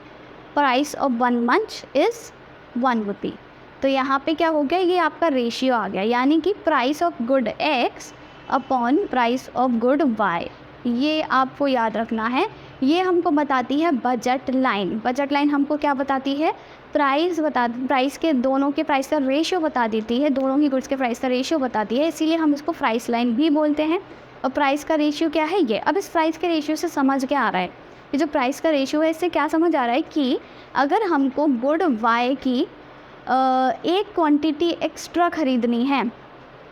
price of 1 Munch is 1 रुपी। तो यहाँ पे क्या हो गया, ये आपका रेशियो आ गया, यानी कि price of good X upon price of good Y. ये आपको याद रखना है। ये हमको बताती है बजट लाइन। बजट लाइन हमको क्या बताती है, प्राइस के दोनों के प्राइस का रेशियो बता देती है, दोनों ही गुड्स के प्राइस का रेशियो बताती है, इसीलिए हम इसको प्राइस लाइन भी बोलते हैं। और प्राइस का रेशियो क्या है ये, अब इस प्राइस के रेशियो से समझ के आ रहा है, ये जो प्राइस का रेशियो है इससे क्या समझ आ रहा है कि अगर हमको गुड वाई की एक क्वांटिटी एक्स्ट्रा ख़रीदनी है,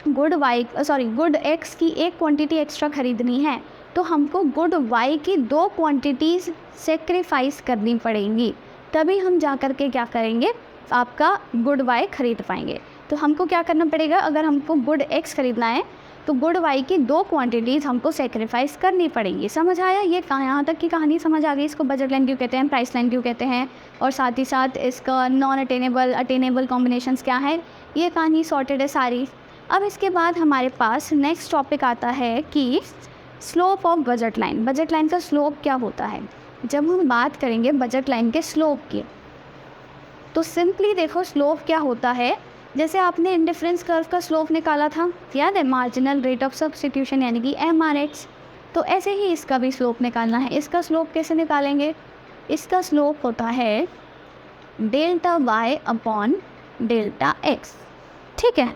गुड एक्स की एक क्वांटिटी एक्स्ट्रा ख़रीदनी है, तो हमको गुड वाई की 2 क्वांटिटीज़ सेक्रीफाइस करनी पड़ेंगी, तभी हम जा कर के क्या करेंगे, आपका गुड वाई ख़रीद पाएंगे। तो हमको क्या करना पड़ेगा, अगर हमको गुड एक्स ख़रीदना है तो गुड वाई की 2 क्वांटिटीज़ हमको सेक्रीफाइस करनी पड़ेंगी। समझ आया, ये यहाँ तक की कहानी समझ आ गई। इसको बजट लाइन क्यों कहते हैं, प्राइस लाइन क्यों कहते हैं, और साथ ही साथ इसका नॉन अटेनेबल कॉम्बिनेशंस क्या है, ये कहानी सॉर्टेड है सारी। अब इसके बाद हमारे पास नेक्स्ट टॉपिक आता है कि slope of budget line. Budget line का स्लोप क्या होता है। जब हम बात करेंगे बजट लाइन के स्लोप की, तो सिंपली देखो स्लोप क्या होता है, जैसे आपने इंडिफरेंस कर्व का स्लोप निकाला था, याद है, मार्जिनल रेट ऑफ सब्स्टिट्यूशन यानी कि MRX, तो ऐसे ही इसका भी स्लोप निकालना है। इसका स्लोप कैसे निकालेंगे, इसका स्लोप होता है delta Y upon delta X. ठीक है,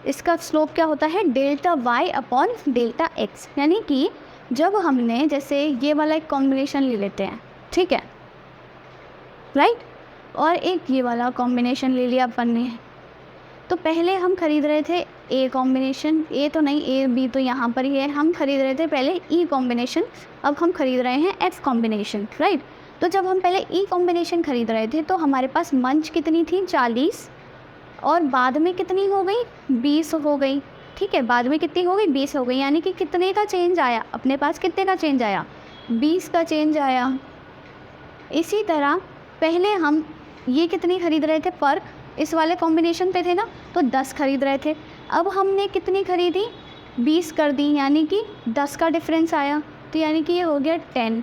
इसका स्लोप क्या होता है, delta Y upon delta X, यानी कि जब हमने जैसे ये वाला एक कॉम्बिनेशन ले लेते हैं, ठीक है, राइट, और एक ये वाला कॉम्बिनेशन ले लिया अपन ने, तो पहले हम खरीद रहे थे ए कॉम्बिनेशन, ए तो नहीं, ए बी तो यहाँ पर ही है, हम खरीद रहे थे पहले ई कॉम्बिनेशन, अब हम खरीद रहे हैं एफ कॉम्बिनेशन, राइट। तो जब हम पहले ई कॉम्बिनेशन खरीद रहे थे तो हमारे पास मंच कितनी थी, 40, और बाद में कितनी हो गई, 20 हो गई। ठीक है, बाद में कितनी हो गई, 20 हो गई, यानी कि कितने का चेंज आया, अपने पास कितने का चेंज आया, 20 का चेंज आया। इसी तरह पहले हम ये कितनी खरीद रहे थे, पर इस वाले कॉम्बिनेशन पे थे ना, तो 10 खरीद रहे थे, अब हमने कितनी खरीदी, 20 कर दी, यानी कि 10 का डिफरेंस आया, तो यानी कि ये हो गया 10।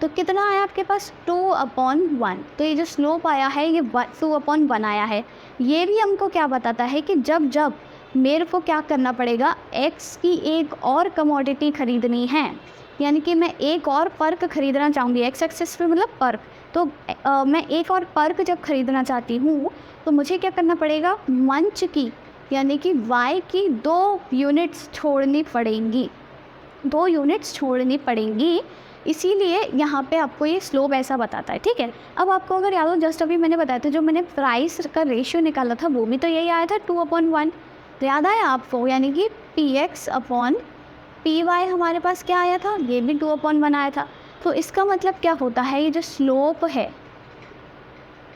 तो कितना आया आपके पास, 2/1। तो ये जो स्लोप आया है ये 2/1 आया है। ये भी हमको क्या बताता है कि जब जब मेरे को क्या करना पड़ेगा, एक्स की एक और कमोडिटी ख़रीदनी है, यानी कि मैं एक और पर्क ख़रीदना चाहूँगी, एक्स एक्सिस पे मतलब पर्क, तो मैं एक और पर्क जब ख़रीदना चाहती हूँ तो मुझे क्या करना पड़ेगा, मंच की यानी कि वाई की 2 यूनिट्स छोड़नी पड़ेंगी, 2 यूनिट्स छोड़नी पड़ेंगी, इसीलिए यहाँ पे आपको ये स्लोप ऐसा बताता है। ठीक है, अब आपको अगर याद हो, जस्ट अभी मैंने बताया था, जो मैंने प्राइस का रेशियो निकाला था वो भी तो यही आया था, 2/1, तो याद आया आपको, यानी कि PX अपॉन PY हमारे पास क्या आया था, ये भी 2/1 आया था। तो इसका मतलब क्या होता है, ये जो स्लोप है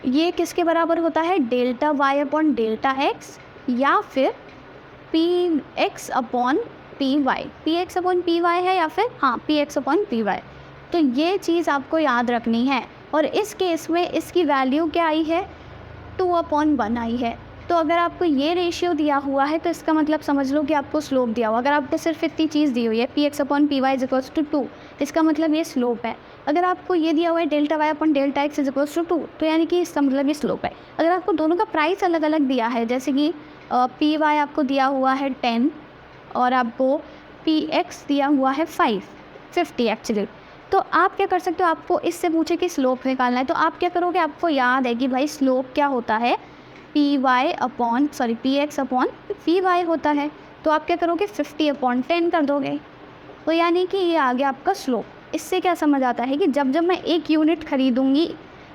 ये किसके बराबर होता है, delta Y upon delta X, या फिर PX upon PY, PX upon PY है, या फिर हाँ PX अपॉन PY। तो ये चीज़ आपको याद रखनी है, और इस केस में इसकी वैल्यू क्या आई है, 2/1 आई है। तो अगर आपको ये रेशियो दिया हुआ है तो इसका मतलब समझ लो कि आपको स्लोप दिया हुआ। अगर आपको सिर्फ इतनी चीज़ दी हुई है, PX upon PY is equals to 2, इसका मतलब ये स्लोप है। अगर आपको ये दिया हुआ है delta Y upon delta X is equals to 2, तो यानी कि इसका मतलब ये स्लोप है। अगर आपको दोनों का प्राइस अलग अलग दिया है, जैसे कि PY आपको दिया हुआ है 10 और आपको PX दिया हुआ है 50 एक्चुअली, तो आप क्या कर सकते हो, आपको इससे पूछे कि स्लोप निकालना है, तो आप क्या करोगे, आपको याद है कि भाई स्लोप क्या होता है, PX अपॉन PY होता है, तो आप क्या करोगे, 50/10 कर दोगे, तो यानी कि ये आ गया आपका स्लोप। इससे क्या समझ आता है कि जब जब मैं 1 यूनिट खरीदूंगी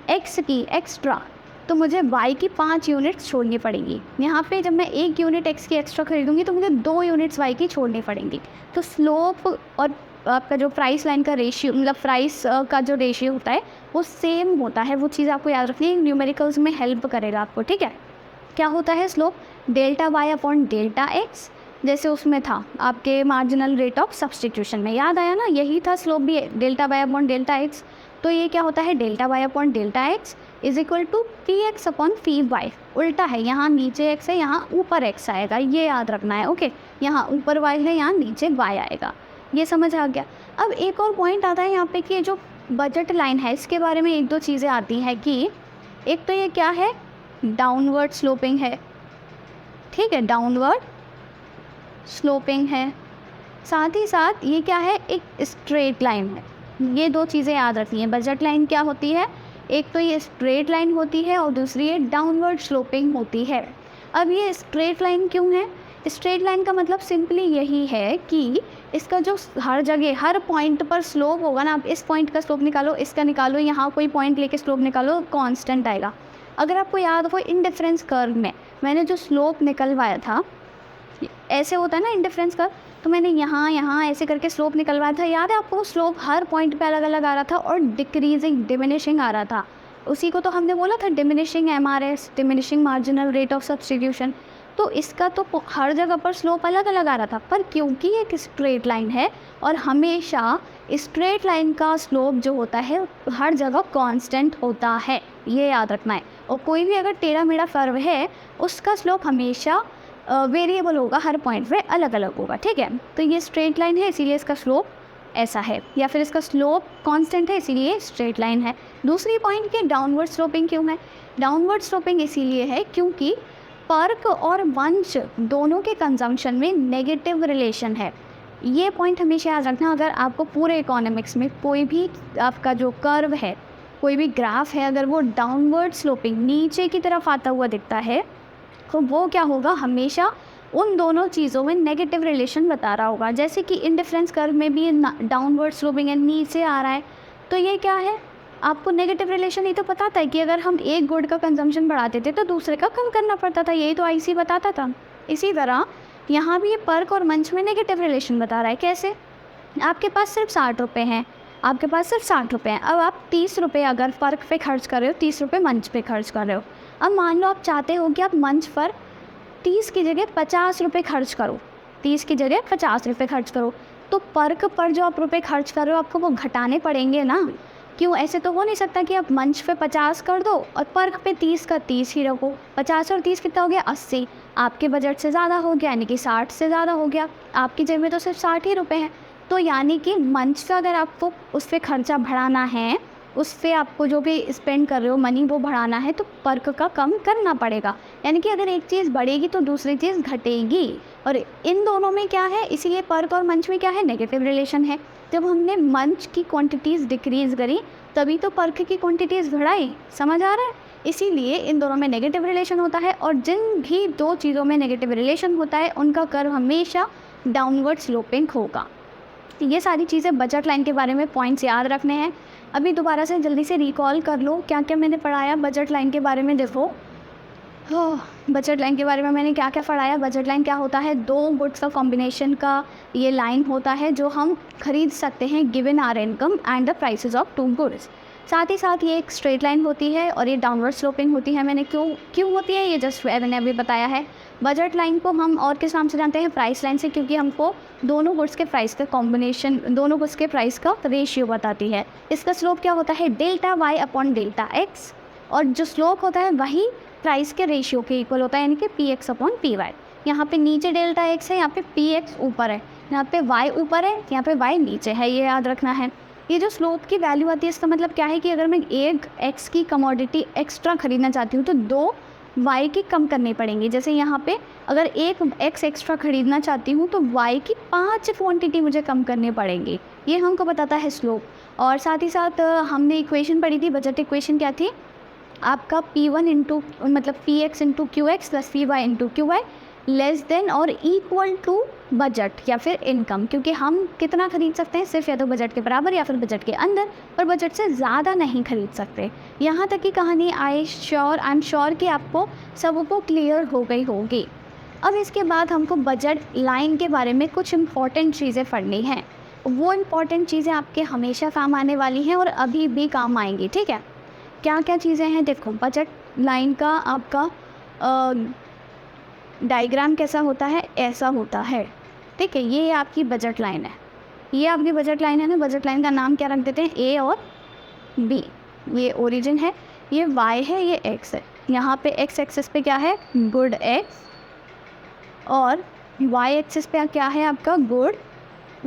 एक्स की एक्स्ट्रा, तो मुझे वाई की 5 यूनिट्स छोड़नी पड़ेंगी। यहाँ पे जब मैं 1 यूनिट एक्स की एक्स्ट्रा खरीदूंगी तो मुझे 2 यूनिट्स वाई की छोड़नी पड़ेंगी। तो स्लोप और आपका जो प्राइस लाइन का रेशियो, मतलब प्राइस का जो रेशियो होता है वो सेम होता है। वो चीज़ आपको याद रखनी है, न्यूमेरिकल्स में हेल्प करेगा आपको। ठीक है, क्या होता है slope, delta Y upon delta X, जैसे उसमें था आपके मार्जिनल रेट ऑफ सब्सटीट्यूशन में, याद आया ना, यही था स्लोप भी, delta Y upon delta X. तो ये क्या होता है, delta Y upon delta X is equal to PX upon PY। उल्टा है, यहाँ नीचे एक्स है, यहाँ ऊपर एक्स आएगा, ये याद रखना है। ओके, यहाँ ऊपर वाई है, यहाँ नीचे वाई आएगा, ये समझ आ गया। अब एक और पॉइंट आता है यहाँ पे कि जो बजट लाइन है इसके बारे में 1-2 चीज़ें आती हैं कि एक तो ये क्या है, डाउनवर्ड स्लोपिंग है, ठीक है, डाउनवर्ड स्लोपिंग है। साथ ही साथ ये क्या है, एक स्ट्रेट लाइन है। ये दो चीज़ें याद रखनी है। बजट लाइन क्या होती है, एक तो ये स्ट्रेट लाइन होती है और दूसरी ये डाउनवर्ड स्लोपिंग होती है। अब ये स्ट्रेट लाइन क्यों है, स्ट्रेट लाइन का मतलब सिंपली यही है कि इसका जो हर जगह हर पॉइंट पर स्लोप होगा ना, आप इस पॉइंट का स्लोप निकालो, इसका निकालो, यहाँ कोई पॉइंट लेके स्लोप निकालो, कांस्टेंट आएगा। अगर आपको याद हो इंडिफरेंस कर्व में मैंने जो स्लोप निकलवाया था, ऐसे होता है ना इंडिफरेंस कर्व, तो मैंने यहाँ ऐसे करके स्लोप निकलवाया था, याद है आपको? स्लोप हर पॉइंट पे अलग अलग आ रहा था और डिक्रीजिंग डिमिनिशिंग आ रहा था। उसी को तो हमने बोला था diminishing MRS, diminishing marginal rate of substitution. तो इसका तो हर जगह पर स्लोप अलग अलग आ रहा था, पर क्योंकि एक स्ट्रेट लाइन है और हमेशा स्ट्रेट लाइन का स्लोप जो होता है हर जगह कांस्टेंट होता है, ये याद रखना है। और कोई भी अगर टेढ़ा मेढ़ा कर्व है उसका स्लोप हमेशा वेरिएबल होगा, हर पॉइंट पे अलग अलग होगा, ठीक है। तो ये स्ट्रेट लाइन है इसीलिए इसका स्लोप ऐसा है, या फिर इसका स्लोप कांस्टेंट है इसीलिए स्ट्रेट लाइन है। दूसरी पॉइंट की डाउनवर्ड स्लोपिंग क्यों है, डाउनवर्ड स्लोपिंग इसीलिए है क्योंकि पर्क और वंश दोनों के कंजम्पशन में नेगेटिव रिलेशन है। ये पॉइंट हमेशा याद रखना। अगर आपको पूरे इकोनॉमिक्स में कोई भी आपका जो कर्व है, कोई भी ग्राफ है, अगर वो डाउनवर्ड स्लोपिंग नीचे की तरफ आता हुआ दिखता है तो वो क्या होगा, हमेशा उन दोनों चीज़ों में नेगेटिव रिलेशन बता रहा होगा। जैसे कि इंडिफरेंस कर्व में भी डाउनवर्ड स्लोपिंग है, नीचे आ रहा है, तो ये क्या है, आपको नेगेटिव रिलेशन ही तो बताता है कि अगर हम एक गुड का कंजम्पशन बढ़ाते थे तो दूसरे का कम करना पड़ता था, यही तो IC बताता था। इसी तरह यहाँ भी ये पर्क और मंच में नेगेटिव रिलेशन बता रहा है। कैसे, आपके पास सिर्फ 60 रुपये हैं, आपके पास सिर्फ 60 रुपये हैं। अब आप 30 रुपये अगर पर्क पे खर्च कर रहे हो, 30 रुपये मंच पे खर्च कर रहे हो। अब मान लो आप चाहते हो कि आप मंच पर 30 की जगह 50 रुपये खर्च करो, 30 की जगह 50 रुपये खर्च करो, तो पर्क पर जो आप रुपये खर्च कर रहे हो आपको वो घटाने पड़ेंगे ना। क्यों, ऐसे तो हो नहीं सकता कि आप मंच पे 50 कर दो और पर्क पे 30 का 30 ही रखो। 50 और 30 कितना हो गया, 80। आपके बजट से ज़्यादा हो गया, यानी कि 60 से ज़्यादा हो गया। आपकी जेब में तो सिर्फ 60 ही रुपये हैं। तो यानी कि मंच का अगर आपको उस पर खर्चा बढ़ाना है, उस पर आपको जो भी स्पेंड कर रहे हो मनी वो बढ़ाना है, तो पर्क का कम करना पड़ेगा। यानी कि अगर एक चीज़ बढ़ेगी तो दूसरी चीज़ घटेगी, और इन दोनों में क्या है, इसीलिए पर्क और मंच में क्या है, नेगेटिव रिलेशन है। जब हमने मंच की क्वांटिटीज़ डिक्रीज़ करी तभी तो पर्क की क्वांटिटीज़ बढ़ाई, समझ आ रहा है? इसीलिए इन दोनों में नेगेटिव रिलेशन होता है, और जिन भी दो चीज़ों में नेगेटिव रिलेशन होता है उनका कर्व हमेशा डाउनवर्ड स्लोपिंग होगा। ये सारी चीज़ें बजट लाइन के बारे में पॉइंट्स याद रखने हैं। अभी दोबारा से जल्दी से रिकॉल कर लो क्या क्या मैंने पढ़ाया बजट लाइन के बारे में। देखो बजट लाइन के बारे में मैंने क्या क्या पढ़ाया। बजट लाइन क्या होता है, दो गुड्स का कॉम्बिनेशन का ये लाइन होता है जो हम खरीद सकते हैं given our income and the prices of two goods. साथ ही साथ ये एक स्ट्रेट लाइन होती है और ये डाउनवर्ड स्लोपिंग होती है। मैंने क्यों होती है ये जस्ट मैंने अभी बताया है। बजट लाइन को हम और किस नाम से जानते हैं, प्राइस लाइन से, क्योंकि हमको दोनों गुड्स के प्राइस का कॉम्बिनेशन, दोनों गुड्स के प्राइस का रेशियो बताती है। इसका स्लोप क्या होता है, delta Y upon delta X, और जो स्लोप होता है वही प्राइस के रेशियो के इक्वल होता है, यानी कि P X upon P Y. यहाँ पे नीचे डेल्टा एक्स है, यहाँ पे पी एक्स ऊपर है, यहाँ पे वाई ऊपर है, यहाँ पे वाई नीचे है, ये याद रखना है। ये जो स्लोप की वैल्यू आती है इसका मतलब क्या है कि अगर मैं एक एक्स की कमोडिटी एक्स्ट्रा खरीदना चाहती हूँ तो दो वाई की कम करनी पड़ेंगी। जैसे यहाँ पे अगर एक एक्स एक्स्ट्रा खरीदना चाहती हूँ तो वाई की 5 क्वांटिटी मुझे कम करनी पड़ेंगी। ये हमको बताता है स्लोप। और साथ ही साथ हमने इक्वेशन पढ़ी थी, बजट इक्वेशन क्या थी, आपका P1 इंटू मतलब PX into Q X plus PY into Q Y less than और इक्वल टू बजट या फिर इनकम। क्योंकि हम कितना खरीद सकते हैं, सिर्फ या तो बजट के बराबर या फिर बजट के अंदर, पर बजट से ज़्यादा नहीं खरीद सकते। यहाँ तक की कहानी आई एम श्योर कि आपको सबको क्लियर हो गई होगी। अब इसके बाद हमको बजट लाइन के बारे में कुछ इम्पॉर्टेंट चीज़ें पढ़नी हैं। वो इम्पॉर्टेंट चीज़ें आपके हमेशा काम आने वाली हैं और अभी भी काम आएंगी, ठीक है। क्या क्या चीज़ें हैं, देखो बजट लाइन का आपका डायग्राम कैसा होता है, ऐसा होता है, ठीक है। ये आपकी बजट लाइन है, ये आपकी बजट लाइन है ना। बजट लाइन का नाम क्या रख देते हैं, ए और बी। ये ओरिजिन है, ये वाई है, ये एक्स है। यहाँ पे एक्स एक्सिस पे क्या है, गुड एक्स, और वाई एक्सिस पे क्या है आपका गुड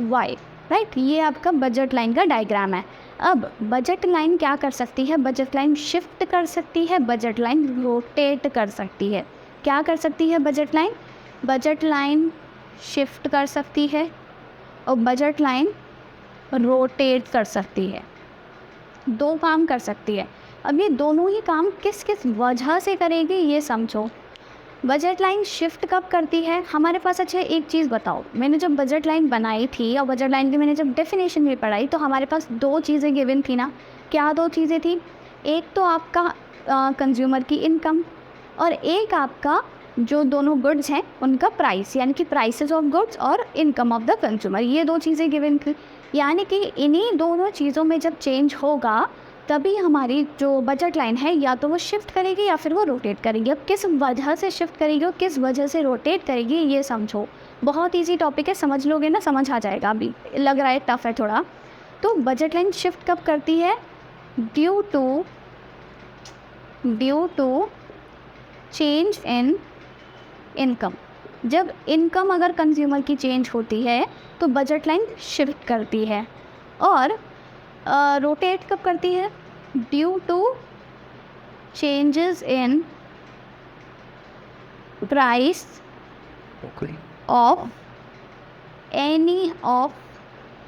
वाई, राइट। ये आपका बजट लाइन का डायग्राम है। अब बजट लाइन क्या कर सकती है, बजट लाइन शिफ्ट कर सकती है, बजट लाइन रोटेट कर सकती है। क्या कर सकती है budget line? Budget line shift कर सकती है और बजट लाइन रोटेट कर सकती है। दो काम कर सकती है। अब ये दोनों ही काम किस किस वजह से करेगी ये समझो। बजट लाइन शिफ्ट कब करती है हमारे पास? अच्छा एक चीज़ बताओ, मैंने जब बजट लाइन बनाई थी और बजट लाइन की मैंने जब डेफिनेशन भी पढ़ाई तो हमारे पास दो चीज़ें गिवन थी ना। क्या दो चीज़ें थी? एक तो आपका कंज्यूमर की इनकम और एक आपका जो दोनों गुड्स हैं उनका प्राइस, यानी कि प्राइसेस ऑफ गुड्स और इनकम ऑफ द कंज्यूमर। ये दो चीज़ें गिवन थी, यानी कि इन्हीं दोनों चीज़ों में जब चेंज होगा तभी हमारी जो बजट लाइन है या तो वो शिफ्ट करेगी या फिर वो रोटेट करेगी। अब किस वजह से शिफ्ट करेगी और किस वजह से रोटेट करेगी ये समझो। बहुत इजी टॉपिक है, समझ लोगे ना समझ आ जाएगा। अभी लग रहा है टफ है थोड़ा। तो बजट लाइन शिफ्ट कब करती है? Due to change in income. जब इनकम अगर कंज्यूमर की चेंज होती है तो बजट लाइन शिफ्ट करती है। और रोटेट कब करती है? Due to changes in price of any of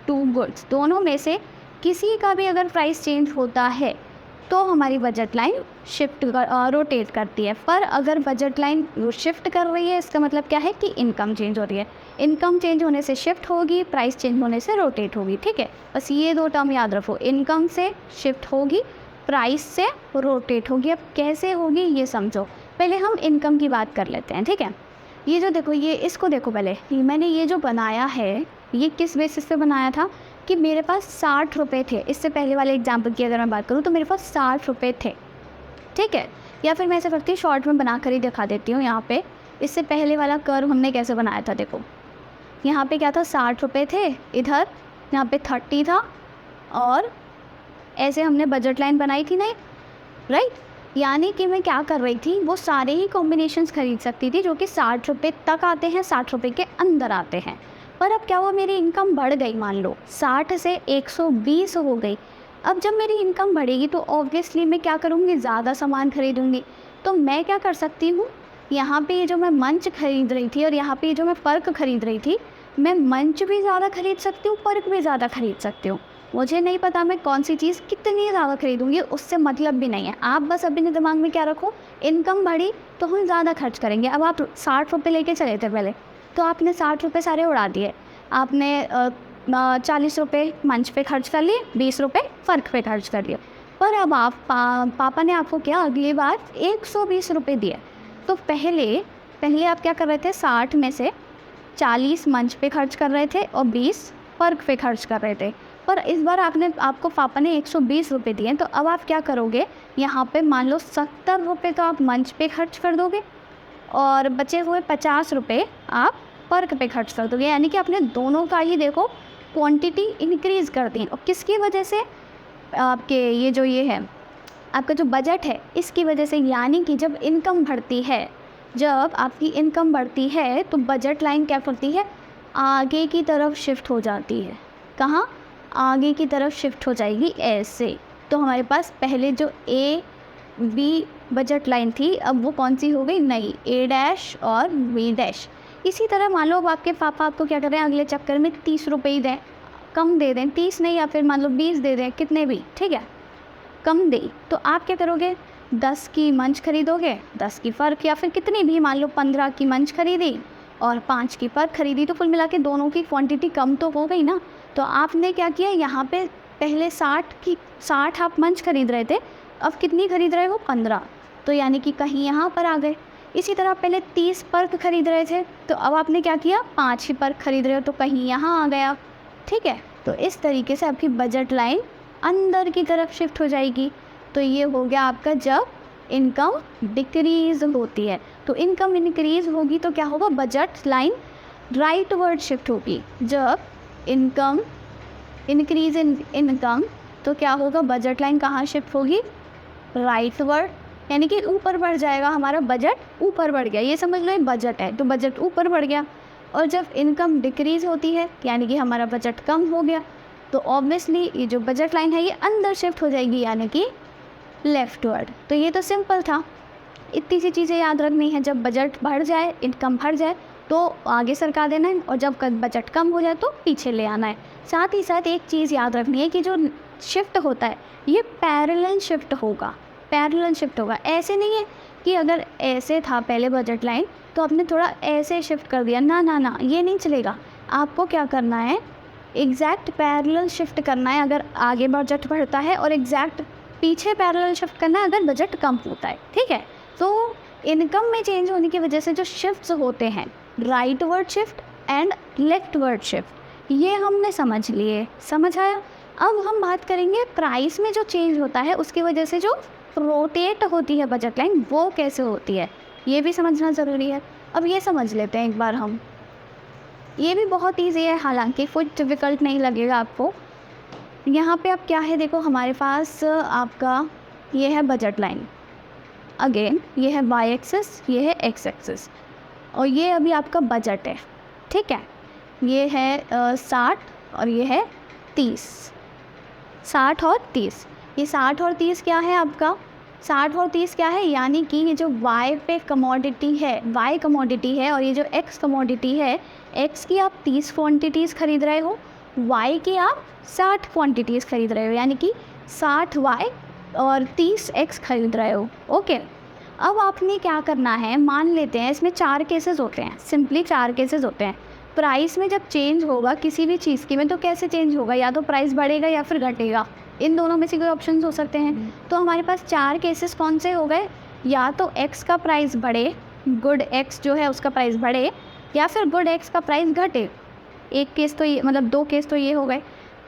two goods. दोनों में से किसी का भी अगर प्राइस चेंज होता है तो हमारी बजट लाइन शिफ्ट रोटेट करती है। पर अगर बजट लाइन शिफ्ट कर रही है इसका मतलब क्या है कि इनकम चेंज हो रही है। इनकम चेंज होने से शिफ्ट होगी, प्राइस चेंज होने से रोटेट होगी। ठीक है, बस ये दो टर्म याद रखो, इनकम से शिफ्ट होगी, प्राइस से रोटेट होगी। अब कैसे होगी ये समझो। पहले हम इनकम की बात कर लेते हैं। ठीक है, ये जो देखो, ये इसको देखो पहले, मैंने ये जो बनाया है ये किस बेसिस पे बनाया था कि मेरे पास 60 रुपये थे। इससे पहले वाले एग्जाम्पल की अगर मैं बात करूँ तो मेरे पास 60 रुपये थे। ठीक है, या फिर मैं ऐसा करती हूँ शॉर्ट में बना कर ही दिखा देती हूँ। यहाँ पे इससे पहले वाला कर्व हमने कैसे बनाया था, देखो यहाँ पे क्या था, 60 रुपये थे, इधर यहाँ पे 30 था और ऐसे हमने बजट लाइन बनाई थी नहीं, राइट। यानी कि मैं क्या कर रही थी, वो सारे ही कॉम्बिनेशंस खरीद सकती थी जो कि 60 रुपये तक आते हैं, 60 रुपये के अंदर आते हैं। पर अब क्या हुआ, मेरी इनकम बढ़ गई, मान लो 60 से 120 हो गई। अब जब मेरी इनकम बढ़ेगी तो ऑब्वियसली मैं क्या करूँगी, ज़्यादा सामान खरीदूँगी। तो मैं क्या कर सकती हूँ, यहाँ पे ये जो मैं मंच खरीद रही थी और यहाँ पे जो मैं पर्क खरीद रही थी, मैं मंच भी ज़्यादा खरीद सकती हूँ, पर्क भी ज़्यादा खरीद सकती हूँ। मुझे नहीं पता मैं कौन सी चीज़ कितनी ज़्यादा खरीदूँगी, उससे मतलब भी नहीं है। आप बस अपने दिमाग में क्या रखो, इनकम बढ़ी तो हम ज़्यादा खर्च करेंगे। अब आप 60 रुपये लेके चले थे पहले, तो आपने 60 रुपये सारे उड़ा दिए। आपने 40 रुपये मंच पे खर्च कर लिए, 20 रुपये फ़र्क पे खर्च कर लिए। पर अब आप पापा ने आपको क्या अगली बार 120 रुपये दिए। तो पहले आप क्या कर रहे थे, 60 में से 40 मंच पे खर्च कर रहे थे और 20 फ़र्क पे खर्च कर रहे थे। पर इस बार आपको पापा ने 120 रुपये दिए। तो अब आप क्या करोगे, यहाँ पे मान लो 70 रुपये तो आप मंच पे खर्च कर दोगे और बचे हुए 50 रुपये आप पर्क पे खर्च कर दोगे। यानी कि आपने दोनों का ही देखो क्वांटिटी इंक्रीज़ कर दी। और किसकी वजह से, आपके ये है आपका जो बजट है इसकी वजह से। यानी कि जब इनकम बढ़ती है, जब आपकी इनकम बढ़ती है तो बजट लाइन क्या करती है, आगे की तरफ शिफ्ट हो जाती है। कहाँ? आगे की तरफ शिफ्ट हो जाएगी ऐसे। तो हमारे पास पहले जो ए बी बजट लाइन थी, अब वो कौन सी हो गई, नई, ए डैश और बी डैश। इसी तरह मान लो अब आपके पापा आपको क्या कर रहे हैं, अगले चक्कर में 30 रुपये ही दें, कम दे दें, 30 नहीं या फिर मान लो 20 दे दें, कितने भी, ठीक है, कम दे। तो आप क्या करोगे, 10 की मंच खरीदोगे, 10 की फ़र्क, या फिर कितनी भी, मान लो 15 की मंच खरीदी और 5 की फ़र्क खरीदी, तो कुल मिला के दोनों की क्वांटिटी कम तो हो गई ना। तो आपने क्या किया, यहाँ पे पहले 60 आप मंच खरीद रहे थे, अब कितनी खरीद रहे हो, 15। तो यानी कि कहीं यहाँ पर आ गए। इसी तरह पहले 30 पर्क खरीद रहे थे, तो अब आपने क्या किया, 5 ही पर्क खरीद रहे हो, तो कहीं यहाँ आ गया। ठीक है, तो इस तरीके से आपकी बजट लाइन अंदर की तरफ शिफ्ट हो जाएगी। तो ये हो गया आपका जब इनकम डिक्रीज़ होती है। तो इनकम इंक्रीज़ होगी तो क्या होगा, budget line right word shift होगी। जब इनकम इंक्रीज इन इनकम तो क्या होगा, बजट लाइन कहाँ शिफ्ट होगी, राइट वर्ड, यानी कि ऊपर बढ़ जाएगा, हमारा बजट ऊपर बढ़ गया। ये समझ लो ये बजट है तो बजट ऊपर बढ़ गया। और जब इनकम डिक्रीज़ होती है यानी कि हमारा बजट कम हो गया, तो ऑब्वियसली ये जो बजट लाइन है ये अंदर शिफ्ट हो जाएगी, यानी कि लेफ्टवर्ड। तो ये तो सिंपल था, इतनी सी चीज़ें याद रखनी है। जब बजट बढ़ जाए, इनकम बढ़ जाए तो आगे सरका देना है, और जब बजट कम हो जाए तो पीछे ले आना है। साथ ही साथ एक चीज़ याद रखनी है कि जो शिफ्ट होता है ये पैरेलल शिफ्ट होगा, पैरेलल शिफ्ट होगा। ऐसे नहीं है कि अगर ऐसे था पहले बजट लाइन तो आपने थोड़ा ऐसे शिफ्ट कर दिया, ना ना ना, ये नहीं चलेगा। आपको क्या करना है, एग्जैक्ट पैरेलल शिफ्ट करना है अगर आगे बजट बढ़ता है, और एग्जैक्ट पीछे पैरेलल शिफ्ट करना है अगर बजट कम होता है, ठीक है। तो इनकम में चेंज होने की वजह से जो शिफ्ट्स होते हैं, right word shift and left word shift, ये हमने समझ लिए, समझ आया। अब हम बात करेंगे प्राइस में जो चेंज होता है उसकी वजह से जो रोटेट होती है बजट लाइन, वो कैसे होती है, ये भी समझना ज़रूरी है। अब ये समझ लेते हैं एक बार हम, ये भी बहुत ईजी है, हालांकि कुछ डिफ़िकल्ट नहीं लगेगा आपको। यहाँ पे अब क्या है, देखो हमारे पास आपका ये है बजट लाइन, अगेन ये है वाई एक्सिस, ये है एक्स एक्सिस, और ये अभी आपका बजट है, ठीक है। ये है 60 और ये है 30, 60 और 30। ये 60 और 30 क्या है आपका, 60 और 30 क्या है, यानी कि ये जो वाई पे कमोडिटी है, वाई कमोडिटी है, और ये जो एक्स कमोडिटी है, एक्स की आप 30 क्वांटिटीज़ खरीद रहे हो, वाई की आप 60 क्वांटिटीज़ खरीद रहे हो, यानी कि 60 वाई और 30 एक्स खरीद रहे हो, ओके। अब आपने क्या करना है, मान लेते हैं इसमें 4 केसेस होते हैं, सिंपली 4 केसेस होते हैं। प्राइस में जब चेंज होगा किसी भी चीज़ की में, तो कैसे चेंज होगा, या तो प्राइस बढ़ेगा या फिर घटेगा, इन दोनों में से कोई ऑप्शन हो सकते हैं। तो हमारे पास 4 केसेस कौन से हो गए, या तो एक्स का प्राइस बढ़े, गुड एक्स जो है उसका प्राइस बढ़े, या फिर गुड एक्स का प्राइस घटे। एक केस तो ये, मतलब 2 केस तो ये हो गए।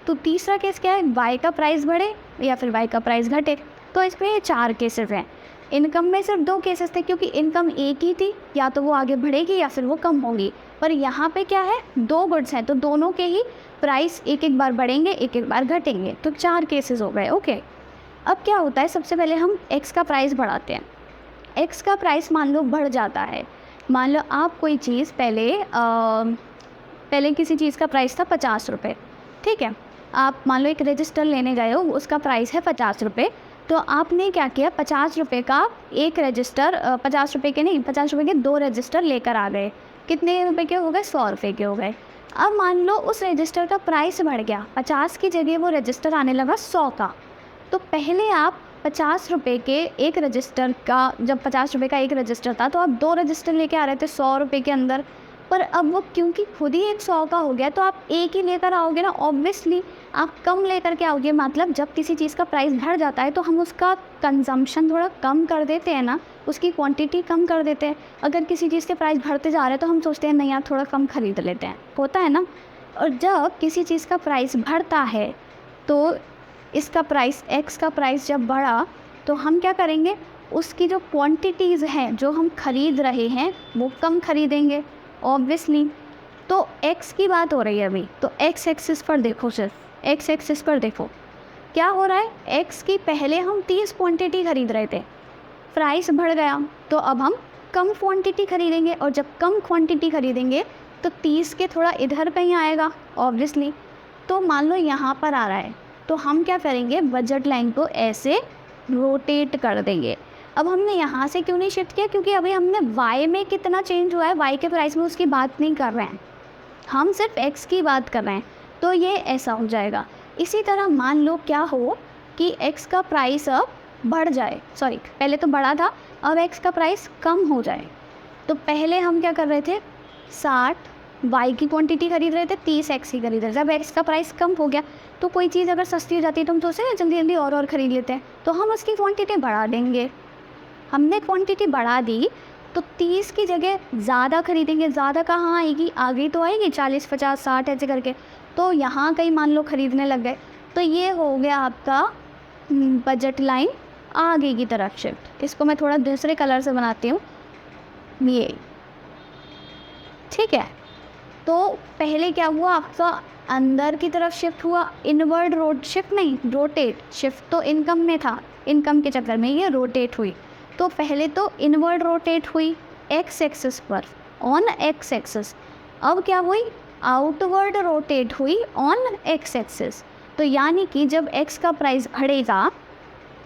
तो तीसरा केस क्या है, वाई का प्राइस बढ़े या फिर वाई का प्राइस घटे। तो इसमें 4 केसेस हैं। इनकम में सिर्फ 2 केसेस थे, क्योंकि इनकम एक ही थी, या तो वो आगे बढ़ेगी या फिर वो कम होगी। पर यहाँ पे क्या है, 2 गुड्स हैं, तो दोनों के ही प्राइस एक एक बार बढ़ेंगे, एक एक बार घटेंगे। तो 4 केसेस हो गए, ओके। अब क्या होता है, सबसे पहले हम एक्स का प्राइस बढ़ाते हैं। एक्स का प्राइस मान लो बढ़ जाता है, मान लो आप कोई चीज़ पहले किसी चीज़ का प्राइस था 50 रुपये, ठीक है। आप मान लो एक रजिस्टर लेने गए हो, उसका प्राइस है 50 रुपये। तो आपने क्या किया, 50 रुपये का एक रजिस्टर, 50 रुपये के नहीं, 50 रुपये के 2 रजिस्टर लेकर आ गए। कितने रुपए के हो गए, 100 रुपये के हो गए। अब मान लो उस रजिस्टर का प्राइस बढ़ गया, 50 की जगह वो रजिस्टर आने लगा 100 का। तो पहले आप 50 रुपये के एक रजिस्टर का, जब 50 रुपये का एक रजिस्टर था तो आप 2 रजिस्टर लेके आ रहे थे 100 रुपये के अंदर। पर अब वो क्योंकि खुद ही एक 100 का हो गया, तो आप एक ही लेकर आओगे ना, ऑब्वियसली आप कम लेकर के आओगे। मतलब जब किसी चीज़ का प्राइस बढ़ जाता है तो हम उसका कंजम्पशन थोड़ा कम कर देते हैं ना, उसकी क्वांटिटी कम कर देते हैं। अगर किसी चीज़ के प्राइस बढ़ते जा रहे हैं तो हम सोचते हैं नहीं यार थोड़ा कम खरीद लेते हैं, होता है ना। और जब किसी चीज़ का प्राइस बढ़ता है तो इसका प्राइस, एक्स का प्राइस जब बढ़ा तो हम क्या करेंगे, उसकी जो क्वांटिटीज़ हैं जो हम खरीद रहे हैं वो कम खरीदेंगे ऑब्वियसली। तो x की बात हो रही है अभी, तो x एक्सिस पर देखो, सिर्फ x एक्सिस पर देखो क्या हो रहा है। x की पहले हम 30 क्वांटिटी खरीद रहे थे, प्राइस बढ़ गया तो अब हम कम क्वांटिटी खरीदेंगे, और जब कम क्वांटिटी खरीदेंगे तो 30 के थोड़ा इधर पे ही आएगा ऑब्वियसली। तो मान लो यहाँ पर आ रहा है, तो हम क्या करेंगे, बजट लाइन को ऐसे रोटेट कर देंगे। अब हमने यहाँ से क्यों नहीं शिफ्ट किया, क्योंकि अभी हमने y में कितना चेंज हुआ है, y के प्राइस में उसकी बात नहीं कर रहे हैं, हम सिर्फ x की बात कर रहे हैं। तो ये ऐसा हो जाएगा। इसी तरह मान लो क्या हो कि x का प्राइस अब बढ़ जाए, सॉरी पहले तो बढ़ा था, अब x का प्राइस कम हो जाए। तो पहले हम क्या कर रहे थे, 60 y की क्वांटिटी खरीद रहे थे, 30 x की खरीद रहे थे। जब x का प्राइस कम हो गया तो कोई चीज़ अगर सस्ती हो जाती है तो हम सोचते हैं जल्दी जल्दी और खरीद लेते हैं, तो हम उसकी क्वांटिटी बढ़ा देंगे। हमने क्वांटिटी बढ़ा दी तो 30 की जगह ज़्यादा खरीदेंगे। ज़्यादा कहाँ आएगी, आगे तो आएगी 40, 50, 60 ऐसे करके। तो यहाँ कहीं मान लो खरीदने लग गए, तो ये हो गया आपका बजट लाइन आगे की तरफ शिफ्ट। इसको मैं थोड़ा दूसरे कलर से बनाती हूँ, ये ठीक है। तो पहले क्या हुआ, आपका अंदर की तरफ शिफ्ट हुआ, इनवर्ड रोट शिफ्ट नहीं, रोटेट। शिफ्ट तो इनकम में था, इनकम के चक्कर में ये रोटेट हुई। तो पहले तो इनवर्ड रोटेट हुई एक्स एक्सिस पर, ऑन एक्स एक्सिस। अब क्या हुई, आउटवर्ड रोटेट हुई ऑन एक्स एक्सिस। तो यानी कि जब x का प्राइस बढ़ेगा,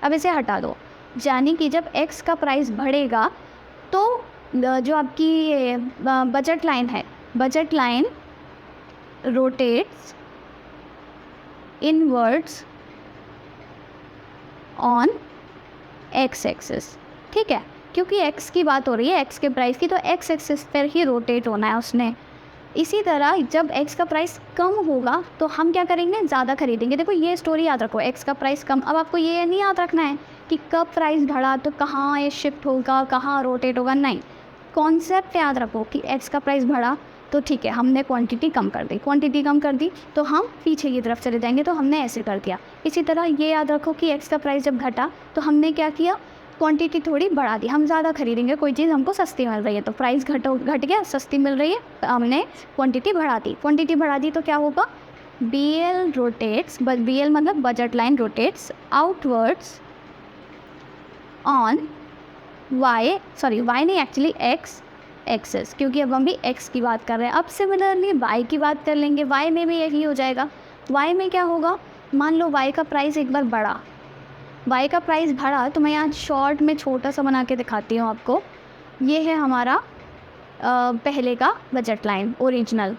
अब इसे हटा दो, यानी कि जब x का प्राइस बढ़ेगा तो जो आपकी बजट लाइन है, budget line rotates inwards on x axis. ठीक है, क्योंकि x की बात हो रही है, x के प्राइस की, तो x एक्सिस पर ही रोटेट होना है उसने। इसी तरह जब x का प्राइस कम होगा तो हम क्या करेंगे, ज़्यादा खरीदेंगे। देखो ये स्टोरी याद रखो, x का प्राइस कम। अब आपको ये नहीं याद रखना है कि कब प्राइस बढ़ा तो कहाँ ये शिफ्ट होगा, कहाँ रोटेट होगा, नहीं, कॉन्सेप्ट याद रखो कि x का प्राइस बढ़ा तो ठीक है, हमने क्वांटिटी कम कर दी, क्वांटिटी कम कर दी तो हम पीछे की तरफ चले जाएंगे, तो हमने ऐसे कर दिया। इसी तरह ये याद रखो कि x का प्राइस जब घटा तो हमने क्या किया, क्वांटिटी थोड़ी बढ़ा दी, हम ज़्यादा खरीदेंगे, कोई चीज़ हमको सस्ती मिल रही है तो प्राइस घट गया, सस्ती मिल रही है, हमने क्वांटिटी बढ़ा दी। क्वांटिटी बढ़ा दी तो क्या होगा, BL रोटेट्स, BL मतलब budget line rotates outwards on y नहीं, एक्चुअली x एक्सेस, क्योंकि अब हम भी x की बात कर रहे हैं। अब सिमिलरली y की बात कर लेंगे, y में भी यही हो जाएगा। y में क्या होगा, मान लो y का प्राइस एक बार बढ़ा, y का प्राइस बढ़ा तो मैं यहाँ शॉर्ट में छोटा सा बना के दिखाती हूँ आपको। ये है हमारा पहले का बजट लाइन ओरिजिनल।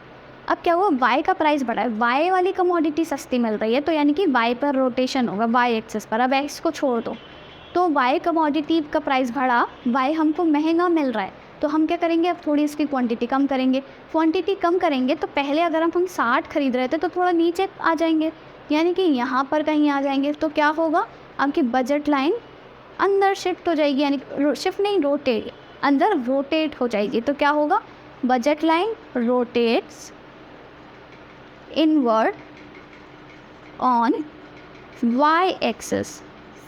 अब क्या हुआ, y का प्राइस बढ़ा है, y वाली कमोडिटी सस्ती मिल रही है तो यानी कि y पर रोटेशन होगा, y एक्सेस पर। अब x को छोड़ दो, तो y कमोडिटी का प्राइस बढ़ा, y हमको महंगा मिल रहा है तो हम क्या करेंगे, अब थोड़ी इसकी क्वांटिटी कम करेंगे। क्वांटिटी कम करेंगे तो पहले अगर हम 60 खरीद रहे थे तो थोड़ा नीचे आ जाएंगे, यानी कि यहाँ पर कहीं आ जाएंगे, तो क्या होगा, आपकी बजट लाइन अंदर शिफ्ट हो जाएगी, यानी शिफ्ट नहीं, रोटेट, अंदर रोटेट हो जाएगी। तो क्या होगा, budget line rotates inward on y axis.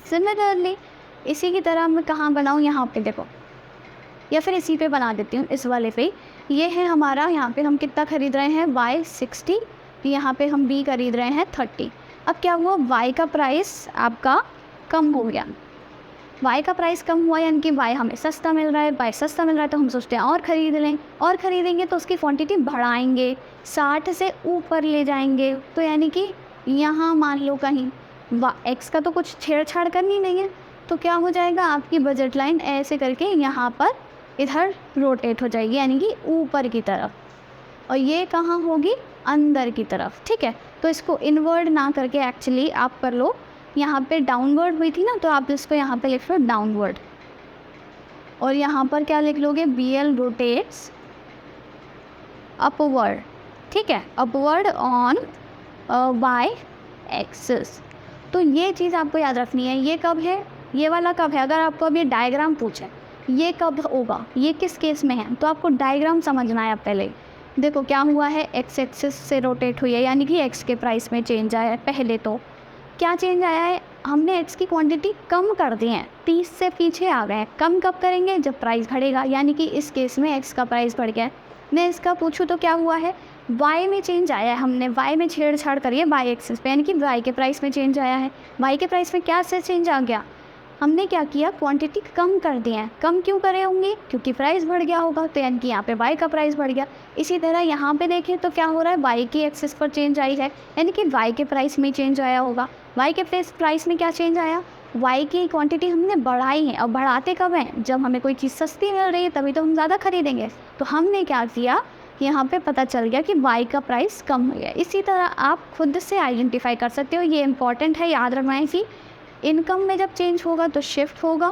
Similarly इसी की तरह मैं कहाँ बनाऊँ, यहाँ पे देखो, या फिर इसी पे बना देती हूँ, इस वाले पे। ये है हमारा, यहाँ पे हम कितना खरीद रहे हैं, y 60, यहाँ पे हम b खरीद रहे हैं 30। अब क्या हुआ, y का प्राइस आपका कम हो गया, y का प्राइस कम हुआ, यानी कि y हमें सस्ता मिल रहा है, y सस्ता मिल रहा है तो हम सोचते हैं और ख़रीद लें, और ख़रीदेंगे तो उसकी क्वांटिटी बढ़ाएंगे, 60 से ऊपर ले जाएंगे। तो यानी कि यहाँ मान लो कहीं x का तो कुछ छेड़छाड़ करनी नहीं है, तो क्या हो जाएगा, आपकी बजट लाइन ऐसे करके यहाँ पर इधर रोटेट हो जाएगी, यानी कि ऊपर की तरफ, और ये कहाँ होगी, अंदर की तरफ। ठीक है, तो इसको इनवर्ड ना करके एक्चुअली आप कर लो, यहाँ पे डाउनवर्ड हुई थी ना, तो आप इसको यहाँ पे लिख लो डाउनवर्ड, और यहाँ पर क्या लिख लोगे, BL रोटेट्स अपवर्ड। ठीक है, अपवर्ड ऑन y एक्सिस। तो ये चीज़ आपको याद रखनी है। ये कब है, ये वाला कब है, अगर आपको अब ये डायग्राम पूछे ये कब होगा, ये किस केस में है, तो आपको डायग्राम समझना है। पहले देखो क्या हुआ है, x एक्सिस से रोटेट हुई है, यानी कि x के प्राइस में चेंज आया है। पहले तो क्या चेंज आया है, हमने x की क्वांटिटी कम कर दी है, 30 से पीछे आ गए हैं। कम कब करेंगे, जब प्राइस बढ़ेगा, यानी कि इस केस में x का प्राइस बढ़ गया है। मैं इसका पूछूँ तो क्या हुआ है, y में चेंज आया है, हमने y में छेड़छाड़ करी है y एक्सिस पे, यानी कि y के प्राइस में चेंज आया है। y के प्राइस में क्या से चेंज आ गया, हमने क्या किया, क्वांटिटी कम कर दी है। कम क्यों करे होंगे, क्योंकि प्राइस बढ़ गया होगा, तो यानी कि यहाँ पे y का प्राइस बढ़ गया। इसी तरह यहाँ पे देखें तो क्या हो रहा है, y की एक्सिस पर चेंज आई है, यानी कि y के प्राइस में चेंज आया होगा। y के प्राइस में क्या चेंज आया, y की क्वांटिटी हमने बढ़ाई है। और बढ़ाते कब हैं, जब हमें कोई चीज़ सस्ती मिल रही है तभी तो हम ज़्यादा खरीदेंगे। तो हमने क्या किया, यहाँ पे पता चल गया कि y का प्राइस कम हो गया। इसी तरह आप खुद से आइडेंटिफाई कर सकते हो। ये इंपॉर्टेंट है, याद रखना है कि इनकम में जब चेंज होगा तो शिफ्ट होगा,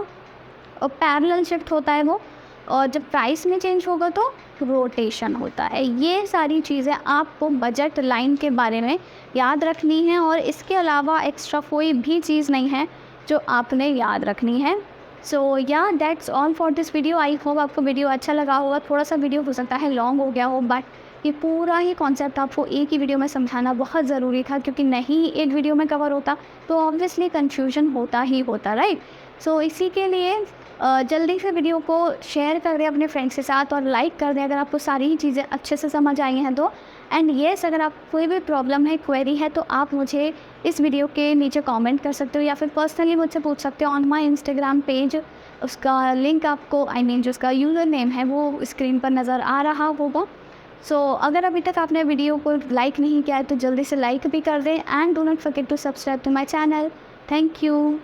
और पैरेलल शिफ्ट होता है वो, और जब प्राइस में चेंज होगा तो रोटेशन होता है। ये सारी चीज़ें आपको बजट लाइन के बारे में याद रखनी है, और इसके अलावा एक्स्ट्रा कोई भी चीज़ नहीं है जो आपने याद रखनी है। सो या that's all for this video. I hope आपको वीडियो अच्छा लगा होगा। थोड़ा सा वीडियो हो सकता है लॉन्ग हो गया हो, बट ये पूरा ही कॉन्सेप्ट आपको एक ही वीडियो में समझाना बहुत ज़रूरी था, क्योंकि नहीं एक वीडियो में कवर होता तो ऑब्वियसली कन्फ्यूजन होता ही होता, राइट। सो इसी के लिए जल्दी से वीडियो को शेयर कर दें अपने फ्रेंड्स के साथ, और लाइक कर दें अगर आपको सारी ही चीज़ें अच्छे से समझ आई हैं तो। एंड येस, अगर आप कोई भी प्रॉब्लम है, क्वेरी है, तो आप मुझे इस वीडियो के नीचे कमेंट कर सकते हो, या फिर पर्सनली मुझसे पूछ सकते हो ऑन माय इंस्टाग्राम पेज। उसका लिंक आपको जो उसका यूज़र नेम है वो स्क्रीन पर नज़र आ रहा होगा। सो अगर अभी तक आपने वीडियो को लाइक नहीं किया है तो जल्दी से लाइक भी कर दें and do not forget to subscribe to my channel. Thank you.